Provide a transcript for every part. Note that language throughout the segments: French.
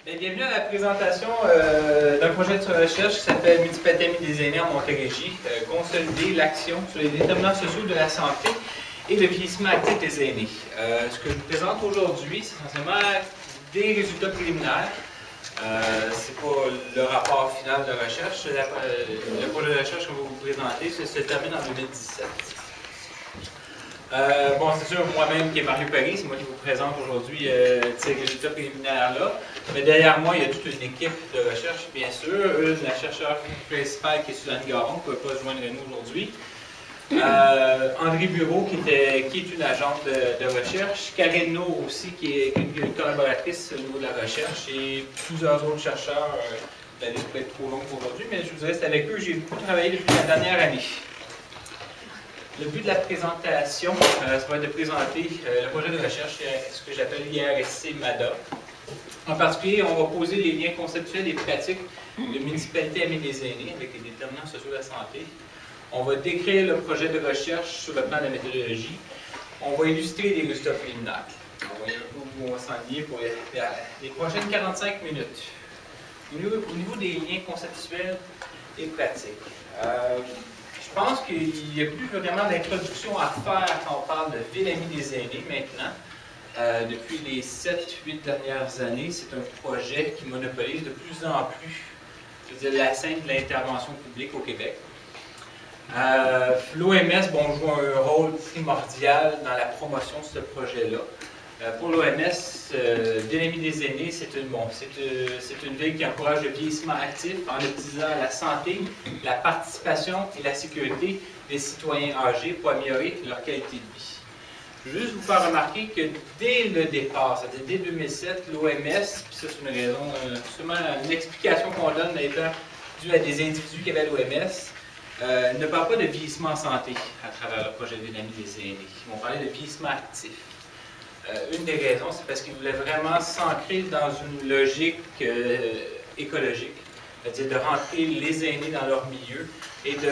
Bien, bienvenue à la présentation d'un projet de recherche qui s'appelle Municipalité Amis des aînés en Montérégie, consolider l'action sur les déterminants sociaux de la santé et le vieillissement actif des aînés. Ce que je vous présente aujourd'hui, c'est essentiellement des résultats préliminaires. C'est pas le rapport final de recherche. Le projet de recherche que je vais vous présenter se termine en 2017. Bon, c'est sûr, moi-même qui est Mario Paris, c'est moi qui vous présente aujourd'hui ces résultats préliminaires-là. Mais derrière moi, il y a toute une équipe de recherche, bien sûr. La chercheure principale qui est Suzanne Garon, qui ne peut pas se joindre à nous aujourd'hui. André Bureau, qui est une agente de recherche. Karine Nour aussi, qui est une collaboratrice au niveau de la recherche. Et plusieurs autres chercheurs. La liste peut être trop longue pour aujourd'hui, mais je vous dirais, c'est avec eux que j'ai beaucoup travaillé depuis la dernière année. Le but de la présentation, ça va être de présenter le projet de recherche, ce que j'appelle l'IRSC MADA. En particulier, on va poser les liens conceptuels et pratiques de Municipalité Amis des aînés avec les déterminants sociaux de la santé. On va décrire le projet de recherche sur le plan de la méthodologie. On va illustrer les résultats préliminaires. On va un peu où on s'enlier pour les prochaines 45 minutes. Au niveau des liens conceptuels et pratiques, je pense qu'il n'y a plus vraiment d'introduction à faire quand on parle de Ville Amis des aînés maintenant. Depuis les 7-8 dernières années, c'est un projet qui monopolise de plus en plus, je veux dire, la scène de l'intervention publique au Québec. L'OMS joue un rôle primordial dans la promotion de ce projet-là. Pour l'OMS, Ville Amis des aînés, c'est une ville qui encourage le vieillissement actif en utilisant la santé, la participation et la sécurité des citoyens âgés pour améliorer leur qualité de vie. Je veux juste vous faire remarquer que dès le départ, c'est-à-dire dès 2007, l'OMS, puis ça c'est une raison, seulement une explication qu'on donne étant due à des individus qui avaient à l'OMS, ne parle pas de vieillissement en santé à travers le projet Ville Amis des aînés. Ils vont parler de vieillissement actif. Une des raisons, c'est parce qu'ils voulaient vraiment s'ancrer dans une logique écologique, c'est-à-dire de rentrer les aînés dans leur milieu et de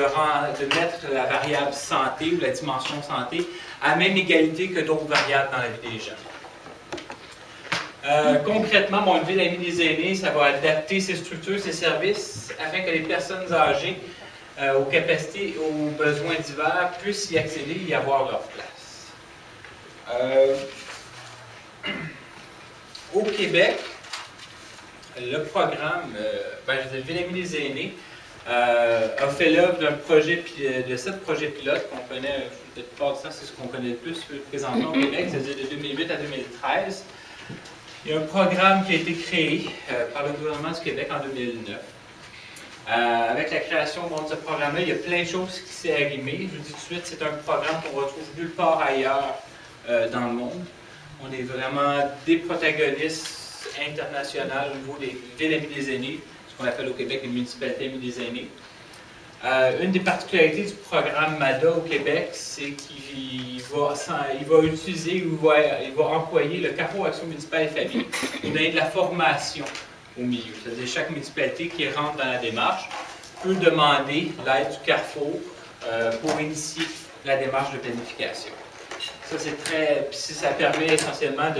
mettre la variable santé ou la dimension santé à la même égalité que d'autres variables dans la vie des gens. Concrètement, une Ville Amis des aînés, ça va adapter ses structures, ses services, afin que les personnes âgées, aux capacités et aux besoins divers, puissent y accéder et y avoir leur place. Au Québec, le programme Ville Amis des aînés a fait l'œuvre de 7 projets pilotes qu'on connaît, peut-être pas ça, c'est ce qu'on connaît le plus présentement au Québec, c'est-à-dire de 2008 à 2013. Il y a un programme qui a été créé par le gouvernement du Québec en 2009. Avec la création de ce programme-là, il y a plein de choses qui s'est arrimé. Je vous dis tout de suite, c'est un programme qu'on retrouve nulle part ailleurs dans le monde. On est vraiment des protagonistes internationaux au niveau des Villes Amis des aînés, ce qu'on appelle au Québec les municipalités amies des aînés. Une des particularités du programme MADA au Québec, c'est qu'il va utiliser ou il va employer le Carrefour Action municipale et famille pour donner de la formation au milieu. C'est-à-dire chaque municipalité qui rentre dans la démarche peut demander l'aide du Carrefour pour initier la démarche de planification. Ça, ça permet essentiellement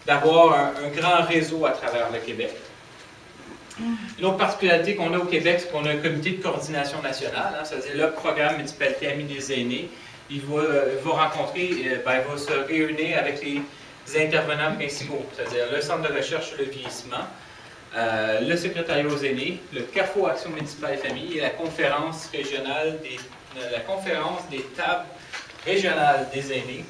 d'avoir un grand réseau à travers le Québec. Une autre particularité qu'on a au Québec, c'est qu'on a un comité de coordination nationale, c'est-à-dire le programme Municipalité Amis des aînés. Il va se réunir avec les intervenants principaux, c'est-à-dire le Centre de recherche sur le vieillissement, le secrétariat aux aînés, le Carrefour Action municipale et famille et la conférence régionale des tables régionales des aînés.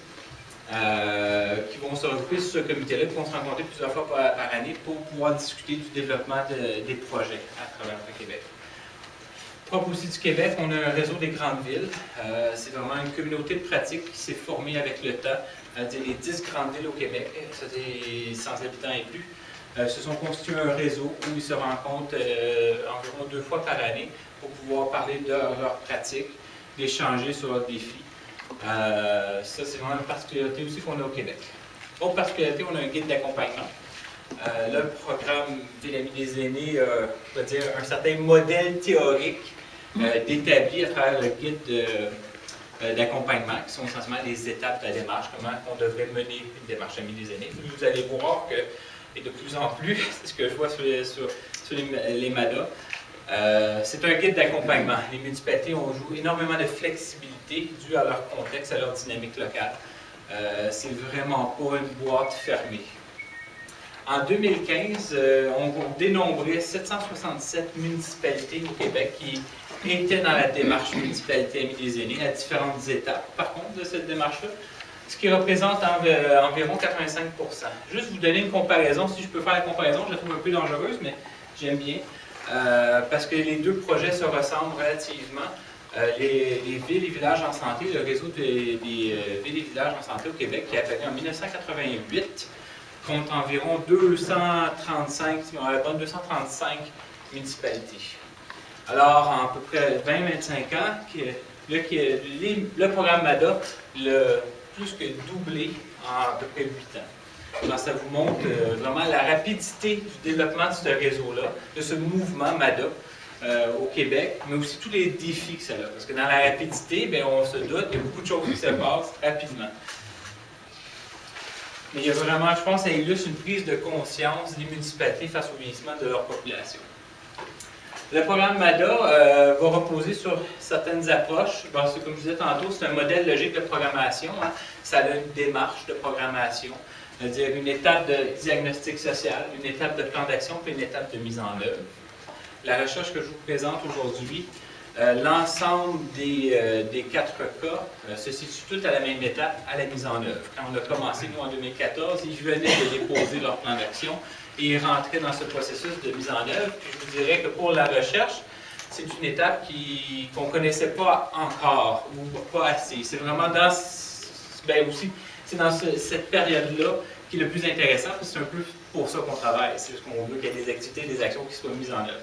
Qui vont se regrouper sur ce comité-là, qui vont se rencontrer plusieurs fois par année pour pouvoir discuter du développement des projets à travers le Québec. Propre aussi du Québec, on a un réseau des grandes villes. C'est vraiment une communauté de pratique qui s'est formée avec le temps. C'est-à-dire les 10 grandes villes au Québec, c'est-à-dire sans habitants et plus, se sont constitués un réseau où ils se rencontrent environ 2 fois par année pour pouvoir parler de leurs pratiques, d'échanger sur leurs défis. Ça, c'est vraiment une particularité aussi qu'on a au Québec. Autre particularité, on a un guide d'accompagnement. Le programme Ville Amis des aînés on va dire un certain modèle théorique d'établi à travers le guide d'accompagnement, qui sont essentiellement les étapes de la démarche, comment on devrait mener une démarche Amis des aînés. Vous allez voir que et de plus en plus, c'est ce que je vois sur les MADA. C'est un guide d'accompagnement. Les municipalités ont joué énormément de flexibilité due à leur contexte, à leur dynamique locale. C'est vraiment pas une boîte fermée. En 2015, on dénombrait 767 municipalités au Québec qui étaient dans la démarche Municipalité Amis des aînés à différentes étapes, par contre, de cette démarche-là, ce qui représente environ 85 %. Juste vous donner une comparaison, si je peux faire la comparaison, je la trouve un peu dangereuse, mais j'aime bien, parce que les deux projets se ressemblent relativement. Les villes et villages en santé, le réseau des villes et villages en santé au Québec, qui a apparu en 1988, compte environ 235, si on a 235 municipalités. Alors, en à peu près 20-25 ans, le programme MADA l'a plus que doublé en à peu près 8 ans. Alors, ça vous montre vraiment la rapidité du développement de ce réseau-là, de ce mouvement MADA au Québec, mais aussi tous les défis que ça a. Parce que dans la rapidité, bien, on se doute, il y a beaucoup de choses qui se passent rapidement. Mais il y a vraiment, je pense, ça illustre une prise de conscience des municipalités face au vieillissement de leur population. Le programme MADA va reposer sur certaines approches. Bon, comme je disais tantôt, c'est un modèle logique de programmation. Hein. Ça a une démarche de programmation, c'est-à-dire une étape de diagnostic social, une étape de plan d'action, puis une étape de mise en œuvre. La recherche que je vous présente aujourd'hui, l'ensemble des 4 cas se situe tout à la même étape, à la mise en œuvre. Quand on a commencé, nous, en 2014, ils venaient de déposer leur plan d'action et ils rentraient dans ce processus de mise en œuvre. Puis je vous dirais que pour la recherche, c'est une étape qu'on ne connaissait pas encore, ou pas assez. C'est vraiment dans, c'est dans cette période-là qui est le plus intéressant, parce que c'est un peu pour ça qu'on travaille. C'est ce qu'on veut, qu'il y ait des activités, des actions qui soient mises en œuvre.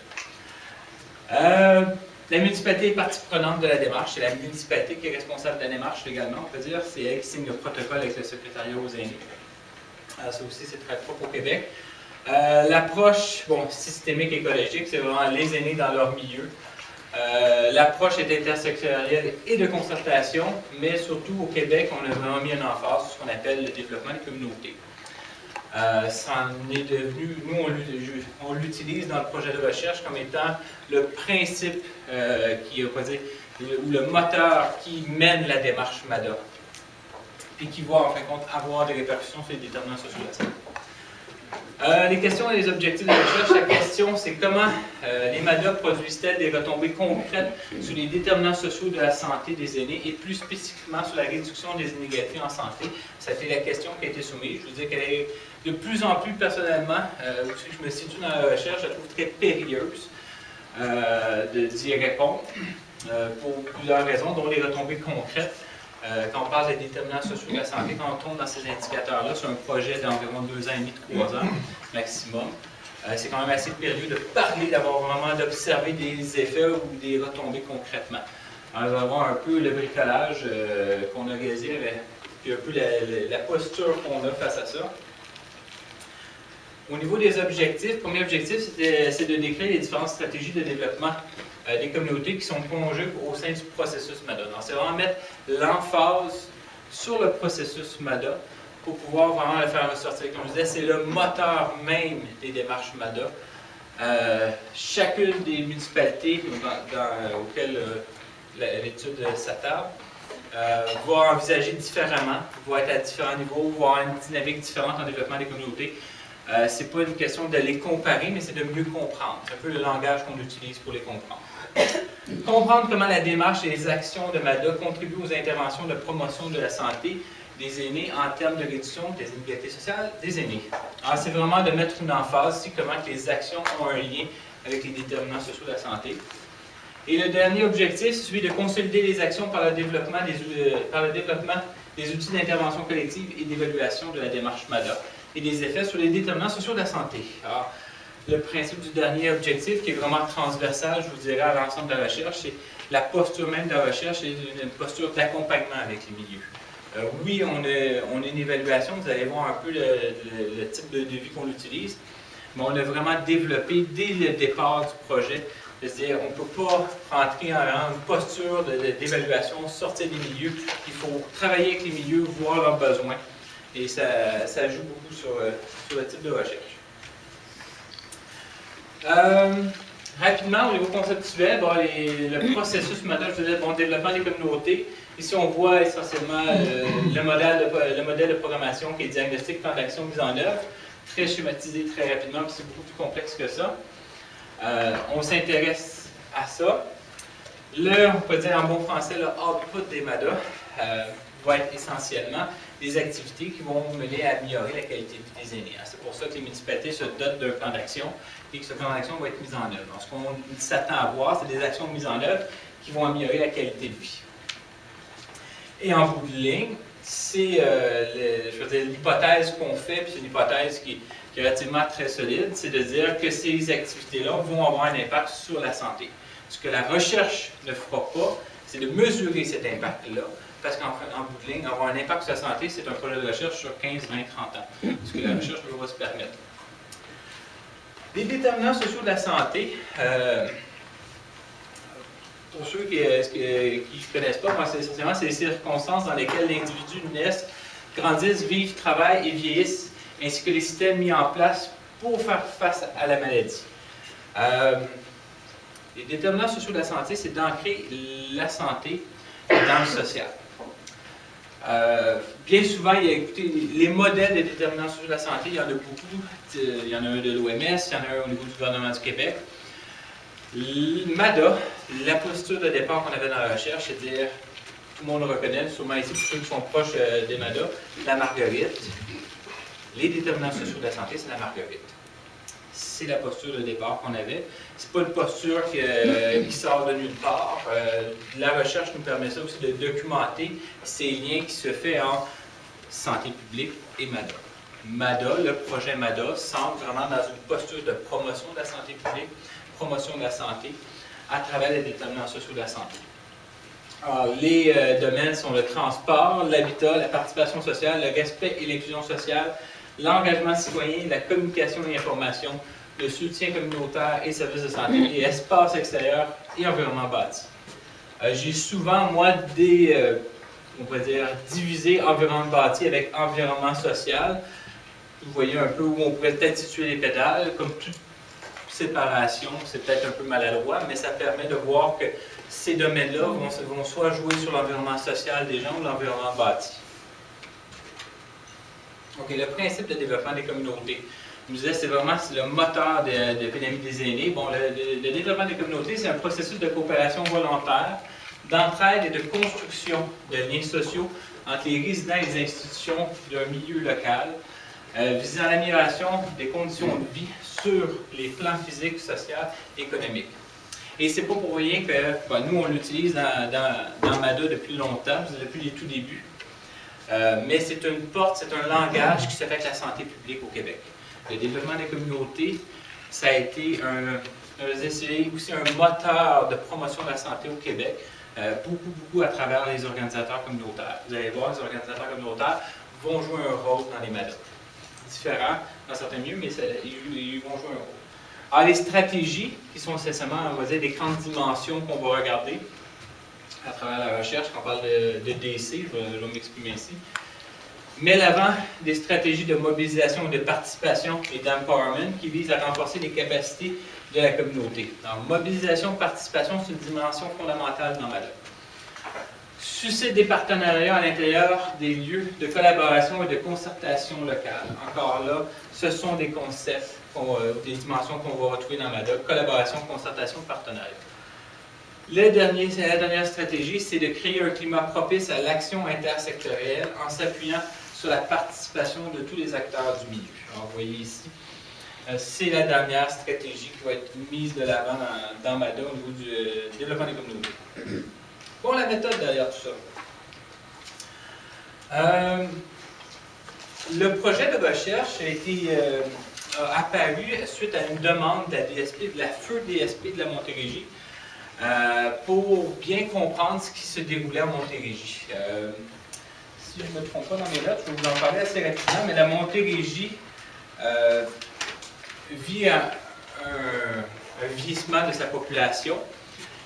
La municipalité est partie prenante de la démarche. C'est la municipalité qui est responsable de la démarche légalement, on peut dire. C'est elle qui signe le protocole avec le secrétariat aux aînés. Ça aussi, c'est très propre au Québec. L'approche systémique écologique, c'est vraiment les aînés dans leur milieu. L'approche est intersectorielle et de concertation, mais surtout au Québec, on a vraiment mis un emphase sur ce qu'on appelle le développement des communautés. Ça en est devenu, nous on l'utilise dans le projet de recherche comme étant le principe ou le moteur qui mène la démarche MADA et qui va en fin de compte avoir des répercussions sur les déterminants sociaux de la santé. Les questions et les objectifs de recherche, la question c'est comment les MADA produisent-elles des retombées concrètes sur les déterminants sociaux de la santé des aînés et plus spécifiquement sur la réduction des inégalités en santé. Ça fait la question qui a été soumise. Je vous dis qu'elle est de plus en plus personnellement, aussi je me situe dans la recherche, je la trouve très périlleuse d'y répondre pour plusieurs raisons, dont les retombées concrètes. Quand on parle des déterminants sociaux de la santé, quand on tombe dans ces indicateurs-là, c'est un projet d'environ 2 ans et demi, 3 ans maximum. C'est quand même assez périlleux de parler, d'avoir vraiment d'observer des effets ou des retombées concrètement. Alors, nous avons un peu le bricolage qu'on a réalisé, puis un peu la posture qu'on a face à ça. Au niveau des objectifs, le premier objectif, c'est de décrire les différentes stratégies de développement des communautés qui sont conjuguées au sein du processus MADA. Donc, c'est vraiment mettre l'emphase sur le processus MADA pour pouvoir vraiment le faire ressortir. Comme je disais, c'est le moteur même des démarches MADA. Chacune des municipalités auxquelles l'étude s'attarde va envisager différemment, va être à différents niveaux, va avoir une dynamique différente en développement des communautés. Ce n'est pas une question de les comparer, mais c'est de mieux comprendre. C'est un peu le langage qu'on utilise pour les comprendre. Comprendre comment la démarche et les actions de MADA contribuent aux interventions de promotion de la santé des aînés en termes de réduction des inégalités sociales des aînés. Alors, c'est vraiment de mettre une emphase sur comment que les actions ont un lien avec les déterminants sociaux de la santé. Et le dernier objectif, c'est celui de consolider les actions par le développement des outils d'intervention collective et d'évaluation de la démarche MADA et des effets sur les déterminants sociaux de la santé. Alors, le principe du dernier objectif, qui est vraiment transversal, je vous dirais, à l'ensemble de la recherche, c'est la posture même de la recherche et une posture d'accompagnement avec les milieux. Oui, on a une évaluation, vous allez voir un peu le type de devis qu'on utilise, mais on a vraiment développé dès le départ du projet, c'est-à-dire on ne peut pas rentrer en une posture d'évaluation, sortir des milieux, il faut travailler avec les milieux, voir leurs besoins, et ça joue beaucoup sur le type de recherche. Rapidement, au niveau conceptuel, bon, le processus modèle, je disais, bon, développement des communautés. Ici, on voit essentiellement le modèle de programmation qui est diagnostic, plan d'action, mise en œuvre. Très schématisé, très rapidement, puis c'est beaucoup plus complexe que ça. On s'intéresse à ça. On peut dire en bon français, le output des MADA va être essentiellement des activités qui vont mener à améliorer la qualité de vie des aînés. C'est pour ça que les municipalités se dotent d'un plan d'action et que ce plan d'action va être mis en œuvre. Donc, ce qu'on s'attend à voir, c'est des actions mises en œuvre qui vont améliorer la qualité de vie. Et en bout de ligne, c'est l'hypothèse qu'on fait, puis c'est une hypothèse qui est relativement très solide, c'est de dire que ces activités-là vont avoir un impact sur la santé. Ce que la recherche ne fera pas, c'est de mesurer cet impact-là, parce qu'en bout de ligne, avoir un impact sur la santé, c'est un projet de recherche sur 15, 20, 30 ans, ce que la recherche ne va pas se permettre. Les déterminants sociaux de la santé, pour ceux qui ne connaissent pas, c'est essentiellement les circonstances dans lesquelles l'individu naisse, grandissent, vivent, travaillent et vieillissent, ainsi que les systèmes mis en place pour faire face à la maladie. Les déterminants sociaux de la santé, c'est d'ancrer la santé dans le social. Bien souvent, écoutez, les modèles des déterminants sociaux de la santé, il y en a beaucoup. Il y en a un de l'OMS, il y en a un au niveau du gouvernement du Québec. MADA, la posture de départ qu'on avait dans la recherche, c'est-à-dire, tout le monde le reconnaît, sûrement ici, pour ceux qui sont proches des MADA, la marguerite. Les déterminants sociaux de la santé, c'est la marguerite. C'est la posture de départ qu'on avait. C'est pas une posture qui sort de nulle part. La recherche nous permet ça aussi de documenter ces liens qui se font en santé publique et MADA. MADA, le projet MADA, semble vraiment dans une posture de promotion de la santé publique, promotion de la santé, à travers les déterminants sociaux de la santé. Alors, les domaines sont le transport, l'habitat, la participation sociale, le respect et l'inclusion sociale, l'engagement citoyen, la communication et l'information, le soutien communautaire et services de santé, et espace extérieur et environnement bâti. J'ai souvent, moi, on pourrait dire, divisé environnement bâti avec environnement social. Vous voyez un peu où on pourrait peut-être situer les pédales, comme toute séparation, c'est peut-être un peu maladroit, mais ça permet de voir que ces domaines-là vont soit jouer sur l'environnement social des gens ou l'environnement bâti. OK, le principe de développement des communautés. Je vous disais, c'est vraiment le moteur de l'économie des aînés. Bon, le développement des communautés, c'est un processus de coopération volontaire, d'entraide et de construction de liens sociaux entre les résidents et les institutions d'un milieu local, visant l'amélioration des conditions de vie sur les plans physiques, sociaux et économiques. Et c'est pas pour rien que nous, on l'utilise dans MADA depuis longtemps, depuis les tout débuts. Mais c'est une porte, c'est un langage qui se fait avec la santé publique au Québec. Le développement des communautés, ça a été aussi un moteur de promotion de la santé au Québec, beaucoup à travers les organisateurs communautaires. Vous allez voir, les organisateurs communautaires vont jouer un rôle dans les MADA. Différent dans certains milieux, mais ils vont jouer un rôle. Alors, les stratégies, qui sont essentiellement, on va dire, des grandes dimensions qu'on va regarder à travers la recherche, quand on parle de DC, je vais m'exprimer ici, met l'avant des stratégies de mobilisation et de participation et d'empowerment qui visent à renforcer les capacités de la communauté. Alors, mobilisation, participation, c'est une dimension fondamentale dans MADA. Suscite des partenariats à l'intérieur des lieux de collaboration et de concertation locale. Encore là, ce sont des concepts, des dimensions qu'on va retrouver dans MADA, collaboration, concertation, partenariat. La dernière stratégie, c'est de créer un climat propice à l'action intersectorielle en s'appuyant sur la participation de tous les acteurs du milieu. Alors, vous voyez ici, c'est la dernière stratégie qui va être mise de l'avant dans MADA au niveau du développement des communautés. Bon, la méthode derrière tout ça. Le projet de recherche a apparu suite à une demande de la DSP, de la feu DSP de la Montérégie, pour bien comprendre ce qui se déroulait à Montérégie. Si je ne me trompe pas dans mes notes, je vais vous en parler assez rapidement, mais la Montérégie vit un vieillissement de sa population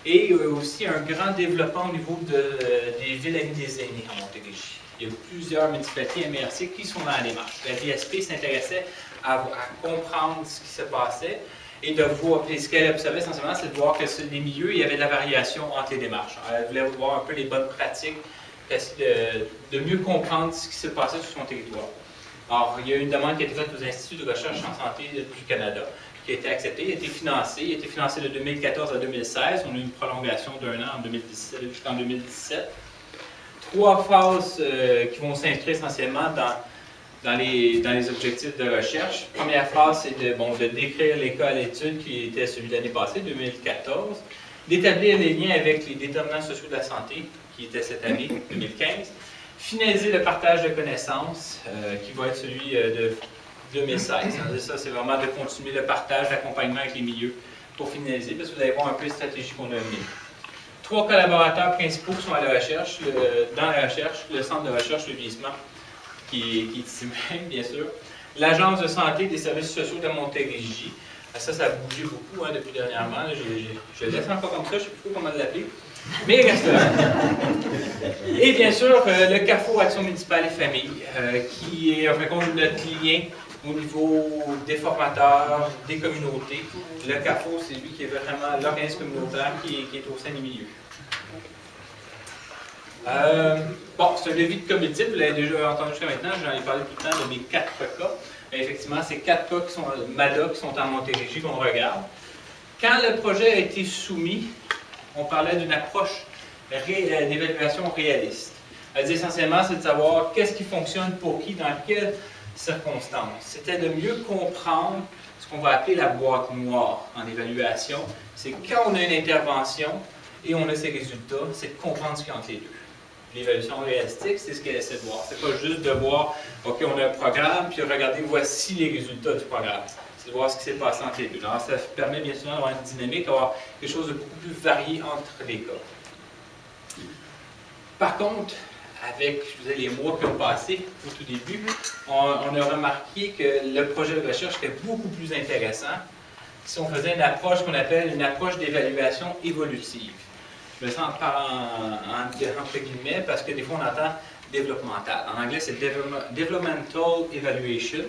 et aussi un grand développement au niveau des villes amies des aînés en Montérégie. Il y a plusieurs municipalités MRC qui sont dans la démarche. La DSP s'intéressait à comprendre ce qui se passait et de voir, ce qu'elle observait essentiellement, c'est de voir que les milieux, il y avait de la variation entre les démarches. Elle voulait voir un peu les bonnes pratiques, essayer de mieux comprendre ce qui se passait sur son territoire. Alors, il y a une demande qui a été faite aux instituts de recherche en santé du Canada, qui a été acceptée, il a été financé de 2014 à 2016. On a eu une prolongation d'1 an en 2017 jusqu'en 2017. 3 phases qui vont s'inscrire essentiellement dans les objectifs de recherche. La première phase, c'est de décrire les cas à l'étude qui était celui de l'année passée, 2014, d'établir les liens avec les déterminants sociaux de la santé, qui était cette année, 2015, finaliser le partage de connaissances, qui va être celui de 2016. Ça, c'est vraiment de continuer le partage, l'accompagnement avec les milieux pour finaliser, parce que vous allez voir un peu les stratégies qu'on a menées. 3 collaborateurs principaux qui sont à la recherche, dans la recherche, le Centre de recherche Le Vieillissement, qui est ici même, bien sûr, l'Agence de santé des services sociaux de Montérégie. Ça a bougé beaucoup depuis dernièrement. Je le laisse encore comme ça, je ne sais plus comment l'appeler. Mais il reste là. Et bien sûr, le Carrefour Action municipale et famille, qui est en fait notre lien au niveau des formateurs, des communautés. Le Carrefour, c'est lui qui est vraiment l'organisme communautaire qui est au sein des milieux. Bon, c'est un devis de comité, vous l'avez déjà entendu jusqu'à maintenant, j'en ai parlé tout le temps de mes 4 cas. Mais effectivement, c'est 4 cas qui sont MADA, qui sont en Montérégie, qu'on regarde. Quand le projet a été soumis, on parlait d'une approche d'évaluation réaliste. Elle dit essentiellement, c'est de savoir qu'est-ce qui fonctionne pour qui, dans quelles circonstances. C'était de mieux comprendre ce qu'on va appeler la boîte noire en évaluation. C'est quand on a une intervention et on a ses résultats, c'est de comprendre ce qu'il y a entre les deux. L'évaluation réalistique, c'est ce qu'elle essaie de voir. C'est pas juste de voir, OK, on a un programme, puis regardez, voici les résultats du programme. C'est de voir ce qui s'est passé entre les deux. Alors, ça permet bien sûr d'avoir une dynamique, d'avoir quelque chose de beaucoup plus varié entre les cas. Par contre, avec les mois qui ont passé au tout début, on a remarqué que le projet de recherche était beaucoup plus intéressant si on faisait une approche qu'on appelle une approche d'évaluation évolutive. Je me sens entre guillemets parce que des fois on entend développemental. En anglais, c'est developmental evaluation.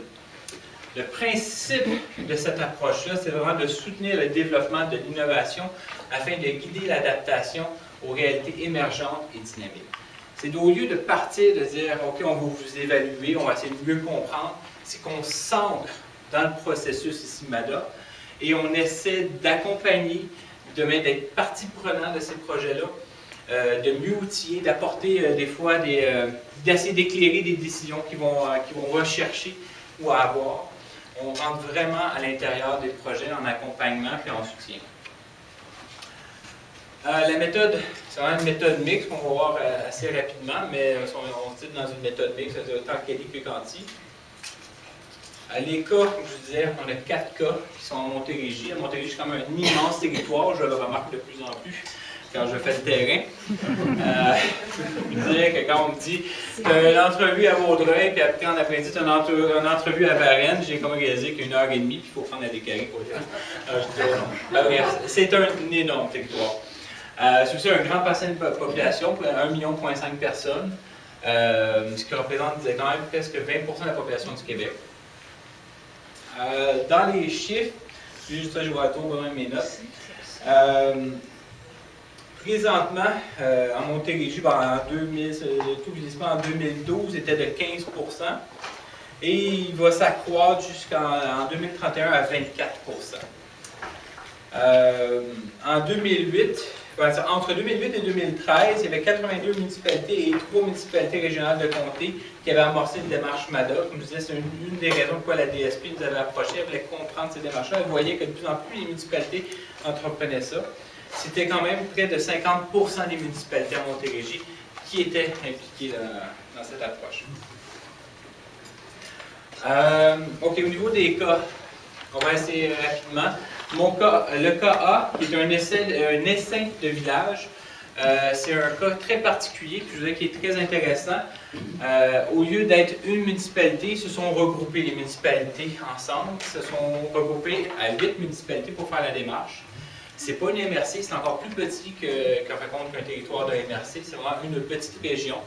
Le principe de cette approche-là, c'est vraiment de soutenir le développement de l'innovation afin de guider l'adaptation aux réalités émergentes et dynamiques. C'est au lieu de partir, de dire « OK, on va vous évaluer, on va essayer de mieux comprendre », c'est qu'on s'ancre dans le processus ici MADA et on essaie d'accompagner, d'être partie prenante de ces projets-là, de mieux outiller, d'apporter des fois, d'essayer d'éclairer des décisions qu'ils vont rechercher ou avoir. On rentre vraiment à l'intérieur des projets en accompagnement et en soutien. La méthode, c'est vraiment une méthode mixte qu'on va voir assez rapidement, mais on se dit dans une méthode mixte, c'est autant quali que quanti. Les cas, comme je vous disais, on a 4 cas qui sont à Montérégie. À Montérégie, c'est quand même un immense territoire, je le remarque de plus en plus quand je fais le terrain. Je vous dirais que quand on me dit une entrevue à Vaudreuil, puis après en après-midi, tu as une entrevue à Varennes, j'ai comme réalisé qu'il y a 1h30, puis il faut prendre la décalée pour le faire. Je disais non. Bref, c'est un énorme territoire. C'est aussi un grand bassin de population, 1,5 million de personnes, ce qui représente quand même presque 20% de la population du Québec. Dans les chiffres, juste ça, je vois à tour de mes notes. Présentement, en Montérégie, le taux de vieillissement en 2012 était de 15%, et il va s'accroître jusqu'en 2031 à 24%. En 2008, entre 2008 et 2013, il y avait 82 municipalités et 3 municipalités régionales de comté qui avaient amorcé une démarche MADA. Comme je disais, c'est une des raisons pourquoi la DSP nous avait approchés. Elle voulait comprendre ces démarches-là. Elle voyait que de plus en plus les municipalités entreprenaient ça. C'était quand même près de 50% des municipalités à Montérégie qui étaient impliquées dans cette approche. OK, au niveau des cas, on va essayer rapidement. Le cas A, qui est un essaim de village, c'est un cas très particulier, puis je vous dis qui est très intéressant. Au lieu d'être une municipalité, ils se sont regroupés, les municipalités ensemble, se sont regroupés à 8 municipalités pour faire la démarche. C'est pas une MRC, c'est encore plus petit qu'un territoire de MRC, c'est vraiment une petite région.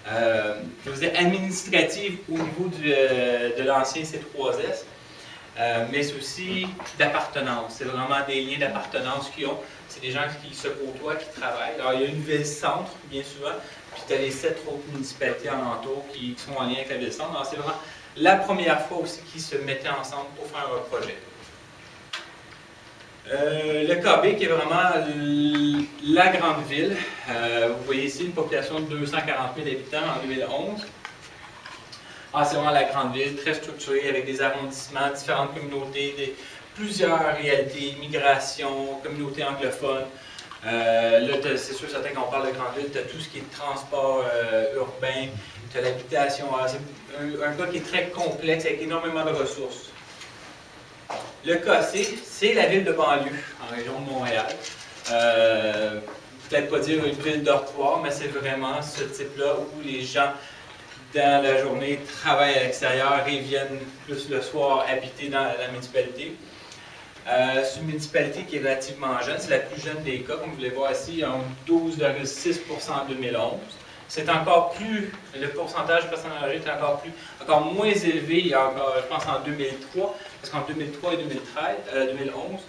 Je vous dis administrative au niveau de l'ancien C3S. mais c'est aussi d'appartenance. C'est vraiment des liens d'appartenance qu'ils ont. C'est des gens qui se côtoient, qui travaillent. Alors, il y a une ville-centre, bien souvent, puis tu as les 7 autres municipalités alentours qui sont en lien avec la ville-centre. Alors, c'est vraiment la première fois aussi qu'ils se mettaient ensemble pour faire un projet. Le KB, qui est vraiment la grande ville. Vous voyez ici une population de 240 000 habitants en 2011. Ah, c'est vraiment la grande ville, très structurée, avec des arrondissements, différentes communautés, plusieurs réalités, immigration, communauté anglophone. Là, c'est sûr, certain, quand on parle de grande ville, tu as tout ce qui est transport urbain, tu as l'habitation. C'est un cas qui est très complexe, avec énormément de ressources. Le KC, c'est la ville de banlieue, en région de Montréal. Peut-être pas dire une ville dortoir, mais c'est vraiment ce type-là où les gens, dans la journée, travaillent à l'extérieur et viennent plus le soir habiter dans la municipalité. C'est une municipalité qui est relativement jeune, c'est la plus jeune des cas, comme vous pouvez voir ici, ils ont 12,6% en 2011. C'est encore plus, le pourcentage de personnes âgées est encore moins élevé, il y a encore, je pense, en 2003, parce qu'en 2003 et 2011,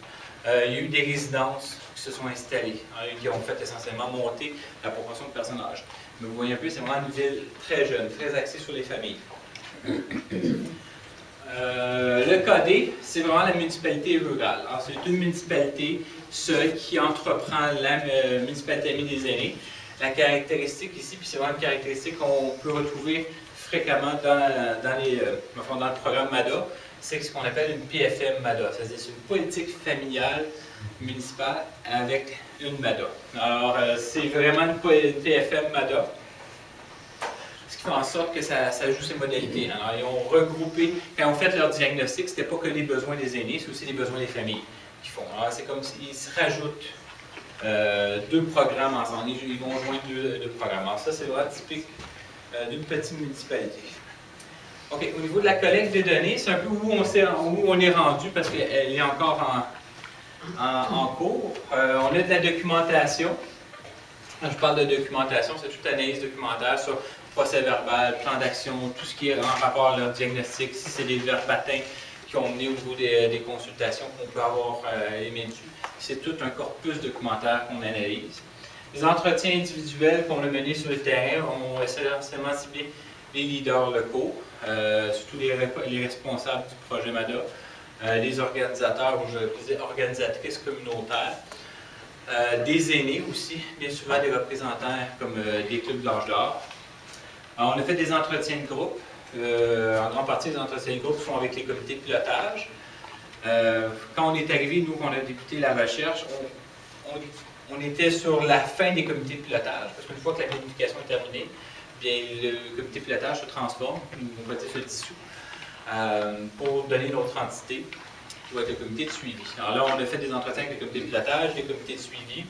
il y a eu des résidences qui se sont installées, qui ont fait essentiellement monter la proportion de personnes âgées. Mais vous voyez un peu, c'est vraiment une ville très jeune, très axée sur les familles. Le KD, c'est vraiment la municipalité rurale. Alors, c'est une municipalité seule qui entreprend la municipalité Amis des aînés. La caractéristique ici, puis c'est vraiment une caractéristique qu'on peut retrouver fréquemment dans le programme MADA, c'est ce qu'on appelle une PFM MADA, c'est-à-dire c'est une politique familiale municipale avec une MADA. Alors, c'est vraiment une PFM MADA, ce qui fait en sorte que ça joue ses modalités. Alors, ils ont regroupé, quand on fait leur diagnostic, c'était pas que les besoins des aînés, c'est aussi les besoins des familles qui font. Alors, c'est comme s'ils se rajoutent deux programmes ensemble. Ils vont joindre deux programmes. Alors, ça, c'est vraiment typique d'une petite municipalité. OK, au niveau de la collecte des données, c'est un peu où on est rendu parce qu'elle est encore en cours. On a de la documentation. Quand je parle de documentation, c'est toute analyse documentaire sur procès-verbal, plan d'action, tout ce qui est en rapport à leur diagnostic, si c'est des verbatins qui ont mené au niveau des consultations qu'on peut avoir émis. C'est tout un corpus documentaire qu'on analyse. Les entretiens individuels qu'on a menés sur le terrain, on essaie essentiellement cibler les leaders locaux, surtout les responsables du projet MADA, les organisateurs, ou je disais organisatrices communautaires, des aînés aussi, bien souvent des représentants comme des clubs de l'âge d'or. On a fait des entretiens de groupe. En grande partie, les entretiens de groupe sont avec les comités de pilotage. Quand on est arrivé, nous, qu'on a débuté la recherche, on était sur la fin des comités de pilotage, parce qu'une fois que la planification est terminée, bien, le comité de pilotage se transforme, on va dire se dissout, pour donner notre entité, qui va être le comité de suivi. Alors là, on a fait des entretiens avec le comité de pilotage, les comités de suivi.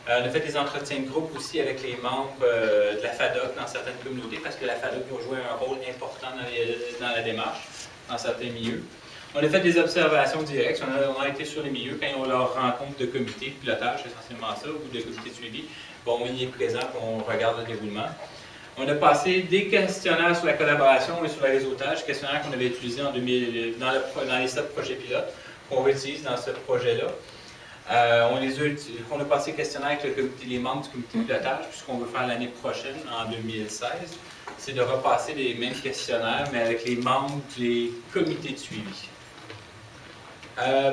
On a fait des entretiens de groupe aussi avec les membres de la FADOC dans certaines communautés, parce que la FADOC va jouer un rôle important dans la démarche, dans certains milieux. On a fait des observations directes, on a été sur les milieux quand ils ont leur rencontre de comité de pilotage, c'est essentiellement ça, ou de comité de suivi. Bon, il est présent, on regarde le déroulement. On a passé des questionnaires sur la collaboration et sur le réseautage, questionnaires qu'on avait utilisés dans les 7 projets pilotes, qu'on réutilise dans ce projet-là. On a passé questionnaire avec les membres du comité de pilotage, puisqu'on veut faire l'année prochaine, en 2016. C'est de repasser les mêmes questionnaires, mais avec les membres des comités de suivi.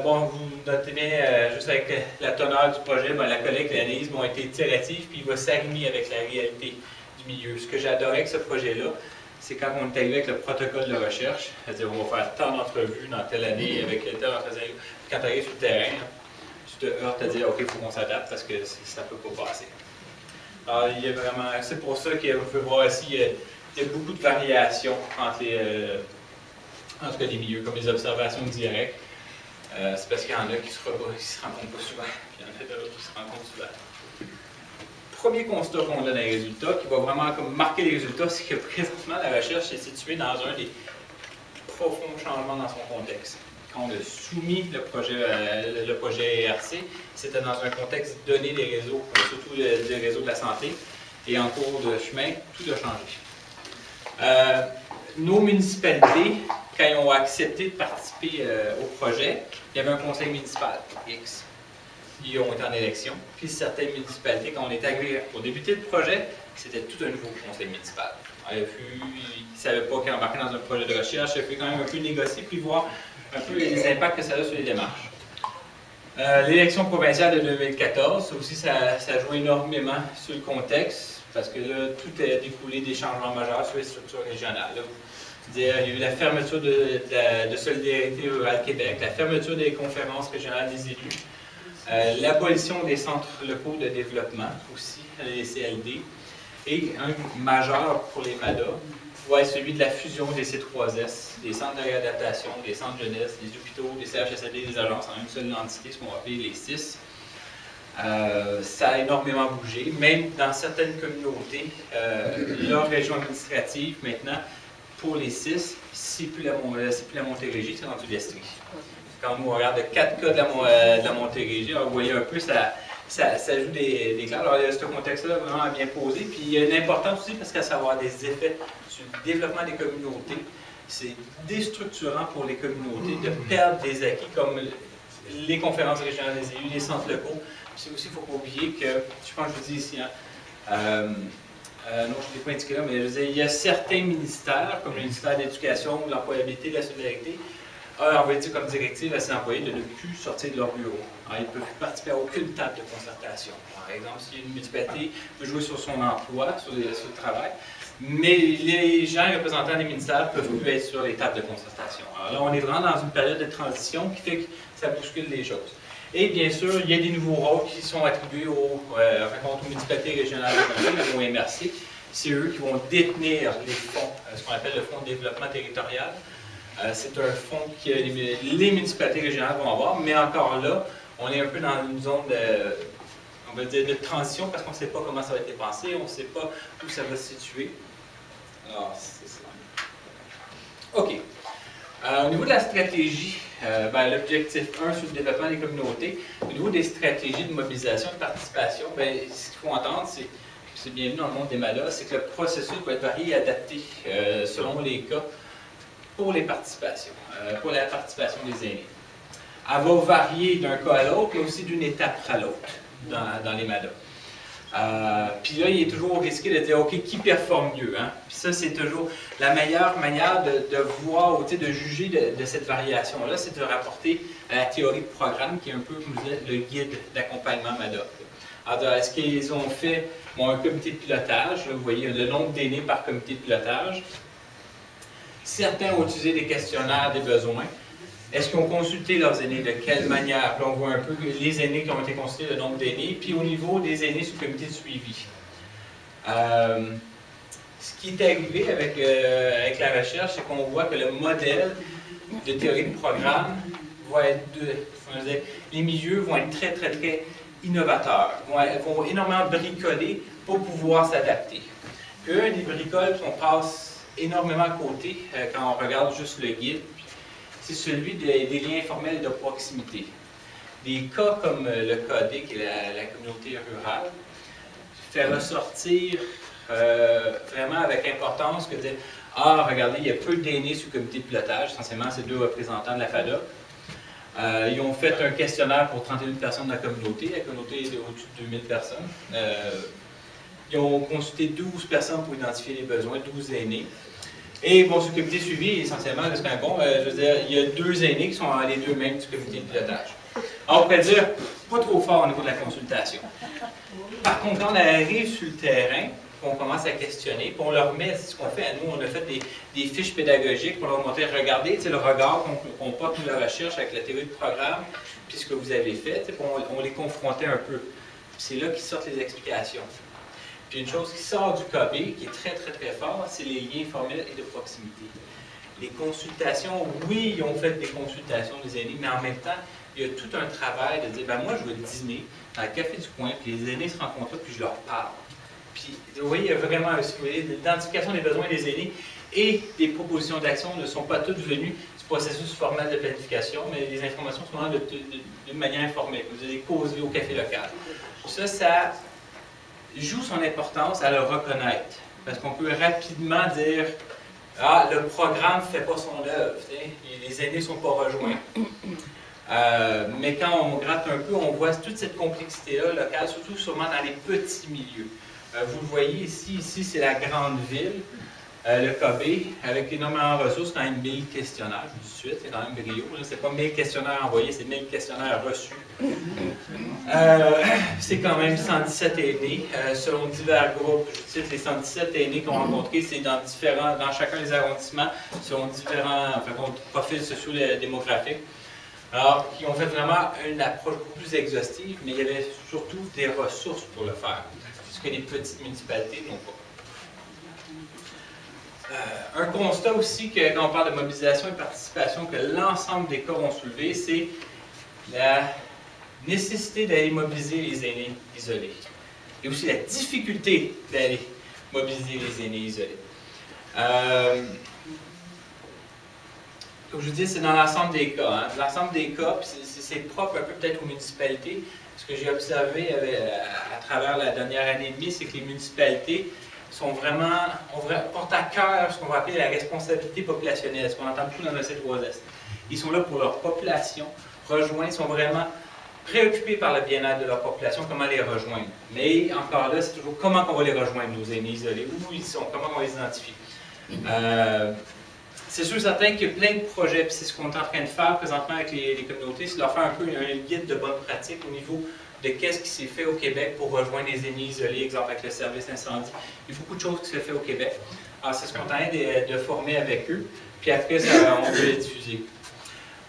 Vous notez bien, juste avec la teneur du projet, la collecte et l'analyse vont être itératives, puis il va s'aligner avec la réalité du milieu. Ce que j'adorais avec ce projet-là, c'est quand on est arrivé avec le protocole de recherche, c'est-à-dire on va faire tant d'entrevues dans telle année, avec tel entretien. Quand tu arrives sur le terrain, tu te heurtes à dire, OK, il faut qu'on s'adapte parce que ça ne peut pas passer. Alors, il y a vraiment, c'est pour ça qu'on peut voir ici, il y a beaucoup de variations entre les milieux, comme les observations directes. C'est parce qu'il y en a qui se rencontrent pas souvent, puis il y en a d'autres qui se rencontrent souvent. Premier constat qu'on a dans les résultats, qui va vraiment comme marquer les résultats, c'est que présentement, la recherche est située dans un des profonds changements dans son contexte. Quand on a soumis le projet ERC, c'était dans un contexte donné des réseaux, surtout des réseaux de la santé, et en cours de chemin, tout a changé. Nos municipalités, quand ils ont accepté de participer au projet, il y avait un conseil municipal, X. Ils ont été en élection. Puis certaines municipalités, quand on est arrivé pour débuter le projet, c'était tout un nouveau conseil municipal. Ils ne savaient pas qu'ils embarquaient dans un projet de recherche, il a fallu quand même un peu négocier, puis voir un peu les impacts que ça a sur les démarches. L'élection provinciale de 2014, ça aussi, ça joue énormément sur le contexte, parce que là, tout a découlé des changements majeurs sur les structures régionales. Là. Il y a eu la fermeture de Solidarité Rurale Québec, la fermeture des conférences régionales des élus, l'abolition des centres locaux de développement aussi, les CLD, et un majeur pour les MADA, va être celui de la fusion des C3S, des centres de réadaptation, des centres jeunesse, des hôpitaux, des CHSLD, des agences en une seule entité, ce qu'on va appeler les 6. Ça a énormément bougé, même dans certaines communautés, leur région administrative maintenant, pour les 6, c'est plus la Montérégie, c'est rendu l'Estrie. Quand nous on regarde 4 cas de la Montérégie, vous voyez un peu, ça joue des clairs. Alors, il y a ce contexte-là vraiment bien posé. Puis, il y a une importance aussi parce que ça va avoir des effets sur le développement des communautés. C'est déstructurant pour les communautés de perdre des acquis comme les conférences régionales des élus, les centres locaux. Puis aussi, il ne faut pas oublier que, je pense que je vous dis ici, non, je ne l'ai pas indiqué là, mais je veux dire, il y a certains ministères, comme le ministère de l'Éducation, de l'Employabilité, de la Solidarité, a envoyé comme directive à ses employés de ne plus sortir de leur bureau. Alors, ils ne peuvent plus participer à aucune table de concertation. Par exemple, si une municipalité veut jouer sur son emploi, sur le travail, mais les gens représentants des ministères ne peuvent plus être sur les tables de concertation. Alors là, on est vraiment dans une période de transition qui fait que ça bouscule les choses. Et bien sûr, il y a des nouveaux rôles qui sont attribués aux municipalités régionales au MRC. C'est eux qui vont détenir les fonds, ce qu'on appelle le Fonds de développement territorial. C'est un fonds que les municipalités régionales vont avoir, mais encore là, on est un peu dans une zone de transition parce qu'on ne sait pas comment ça va être dépensé, on ne sait pas où ça va se situer. Alors, c'est ça. OK. Au niveau de la stratégie, l'objectif 1 sur le développement des communautés, au niveau des stratégies de mobilisation et de participation, ce qu'il faut entendre, c'est bienvenu dans le monde des MADA, c'est que le processus va être varié et adapté selon les cas pour les participations, pour la participation des aînés. Elle va varier d'un cas à l'autre, mais aussi d'une étape à l'autre dans les MADA. Puis là, il est toujours risqué de dire, OK, qui performe mieux? Hein? Puis ça, c'est toujours la meilleure manière de voir, de juger de cette variation-là, c'est de rapporter à la théorie de programme, qui est un peu, comme je disais, le guide d'accompagnement MADA. Alors, est-ce qu'ils ont fait un comité de pilotage? Là, vous voyez le nombre d'aînés par comité de pilotage. Certains ont utilisé des questionnaires des besoins. Est-ce qu'ils ont consulté leurs aînés? De quelle manière? Puis on voit un peu les aînés qui ont été consultés, le nombre d'aînés, puis au niveau des aînés sous comité de suivi. Ce qui est arrivé avec la recherche, c'est qu'on voit que le modèle de théorie de programme va être les milieux vont être très, très, très innovateurs, vont énormément bricoler pour pouvoir s'adapter. Un des bricoles qu'on passe énormément à côté quand on regarde juste le guide, c'est celui des liens informels de proximité. Des cas comme le KD, qui est la communauté rurale, fait ressortir vraiment avec importance que regardez, il y a peu d'aînés sur le comité de pilotage, essentiellement c'est 2 représentants de la FADA. Ils ont fait un questionnaire pour 31 personnes de la communauté est au-dessus de 2000 personnes. Ils ont consulté 12 personnes pour identifier les besoins, 12 aînés. Et sur le comité de suivi, essentiellement, je veux dire, il y a 2 aînés qui sont les 2 mêmes du comité de pilotage. Alors, on pourrait dire, pas trop fort au niveau de la consultation. Par contre, quand on arrive sur le terrain, on commence à questionner, puis on leur met, c'est ce qu'on fait, nous, on a fait des fiches pédagogiques pour leur montrer, regardez, le regard qu'on porte de la recherche avec la théorie de programme, puis ce que vous avez fait, puis on les confrontait un peu. Puis c'est là qu'ils sortent les explications. Puis une chose qui sort du KB, qui est très, très, très fort, c'est les liens formels et de proximité. Les consultations, oui, ils ont fait des consultations des aînés, mais en même temps, il y a tout un travail de dire, moi, je vais dîner dans le café du coin, puis les aînés se rencontrent là, puis je leur parle. Puis, vous voyez, il y a vraiment l'identification des besoins des aînés et des propositions d'action ne sont pas toutes venues du processus formel de planification, mais les informations sont vraiment d'une manière informelle. Vous allez causer au café local. Ça joue son importance à le reconnaître. Parce qu'on peut rapidement dire, Ah, le programme ne fait pas son œuvre. Les aînés ne sont pas rejoints. Mais quand on gratte un peu, on voit toute cette complexité-là locale, surtout sûrement dans les petits milieux. Vous le voyez ici, c'est la grande ville, le KB, avec énormément de ressources, quand même 1000 questionnaires, je vous dis tout de suite, c'est quand même brio. C'est pas 1000 questionnaires envoyés, c'est 1000 questionnaires reçus. C'est quand même 117 aînés, selon divers groupes. Je dis les 117 aînés qu'on a rencontrés, c'est dans chacun des arrondissements, selon différents profils socio-démographiques. Alors, qui ont fait vraiment une approche beaucoup plus exhaustive, mais il y avait surtout des ressources pour le faire, ce que les petites municipalités n'ont pas. Un constat aussi, que quand on parle de mobilisation et participation, que l'ensemble des cas ont soulevé, c'est la nécessité d'aller mobiliser les aînés isolés. Et aussi la difficulté d'aller mobiliser les aînés isolés. Comme je vous dis, c'est dans l'ensemble des cas. Hein. L'ensemble des cas, c'est propre un peu peut-être aux municipalités. Ce que j'ai observé à travers la dernière année et demie, c'est que les municipalités sont portent à cœur ce qu'on va appeler la responsabilité populationnelle, ce qu'on entend beaucoup dans le C3S. Ils sont là pour leur population, ils sont vraiment préoccupés par le bien-être de leur population, comment les rejoindre. Mais encore là, c'est toujours comment on va les rejoindre, nos aînés isolés, où ils sont, comment on les identifie. C'est sûr certain qu'il y a plein de projets, puis c'est ce qu'on est en train de faire présentement avec les communautés, c'est de leur faire un peu un guide de bonne pratique au niveau de qu'est-ce qui s'est fait au Québec pour rejoindre les aînés isolés, exemple avec le service incendie. Il y a beaucoup de choses qui se fait au Québec. Alors c'est ce qu'on est en train de former avec eux, puis après on peut les diffuser.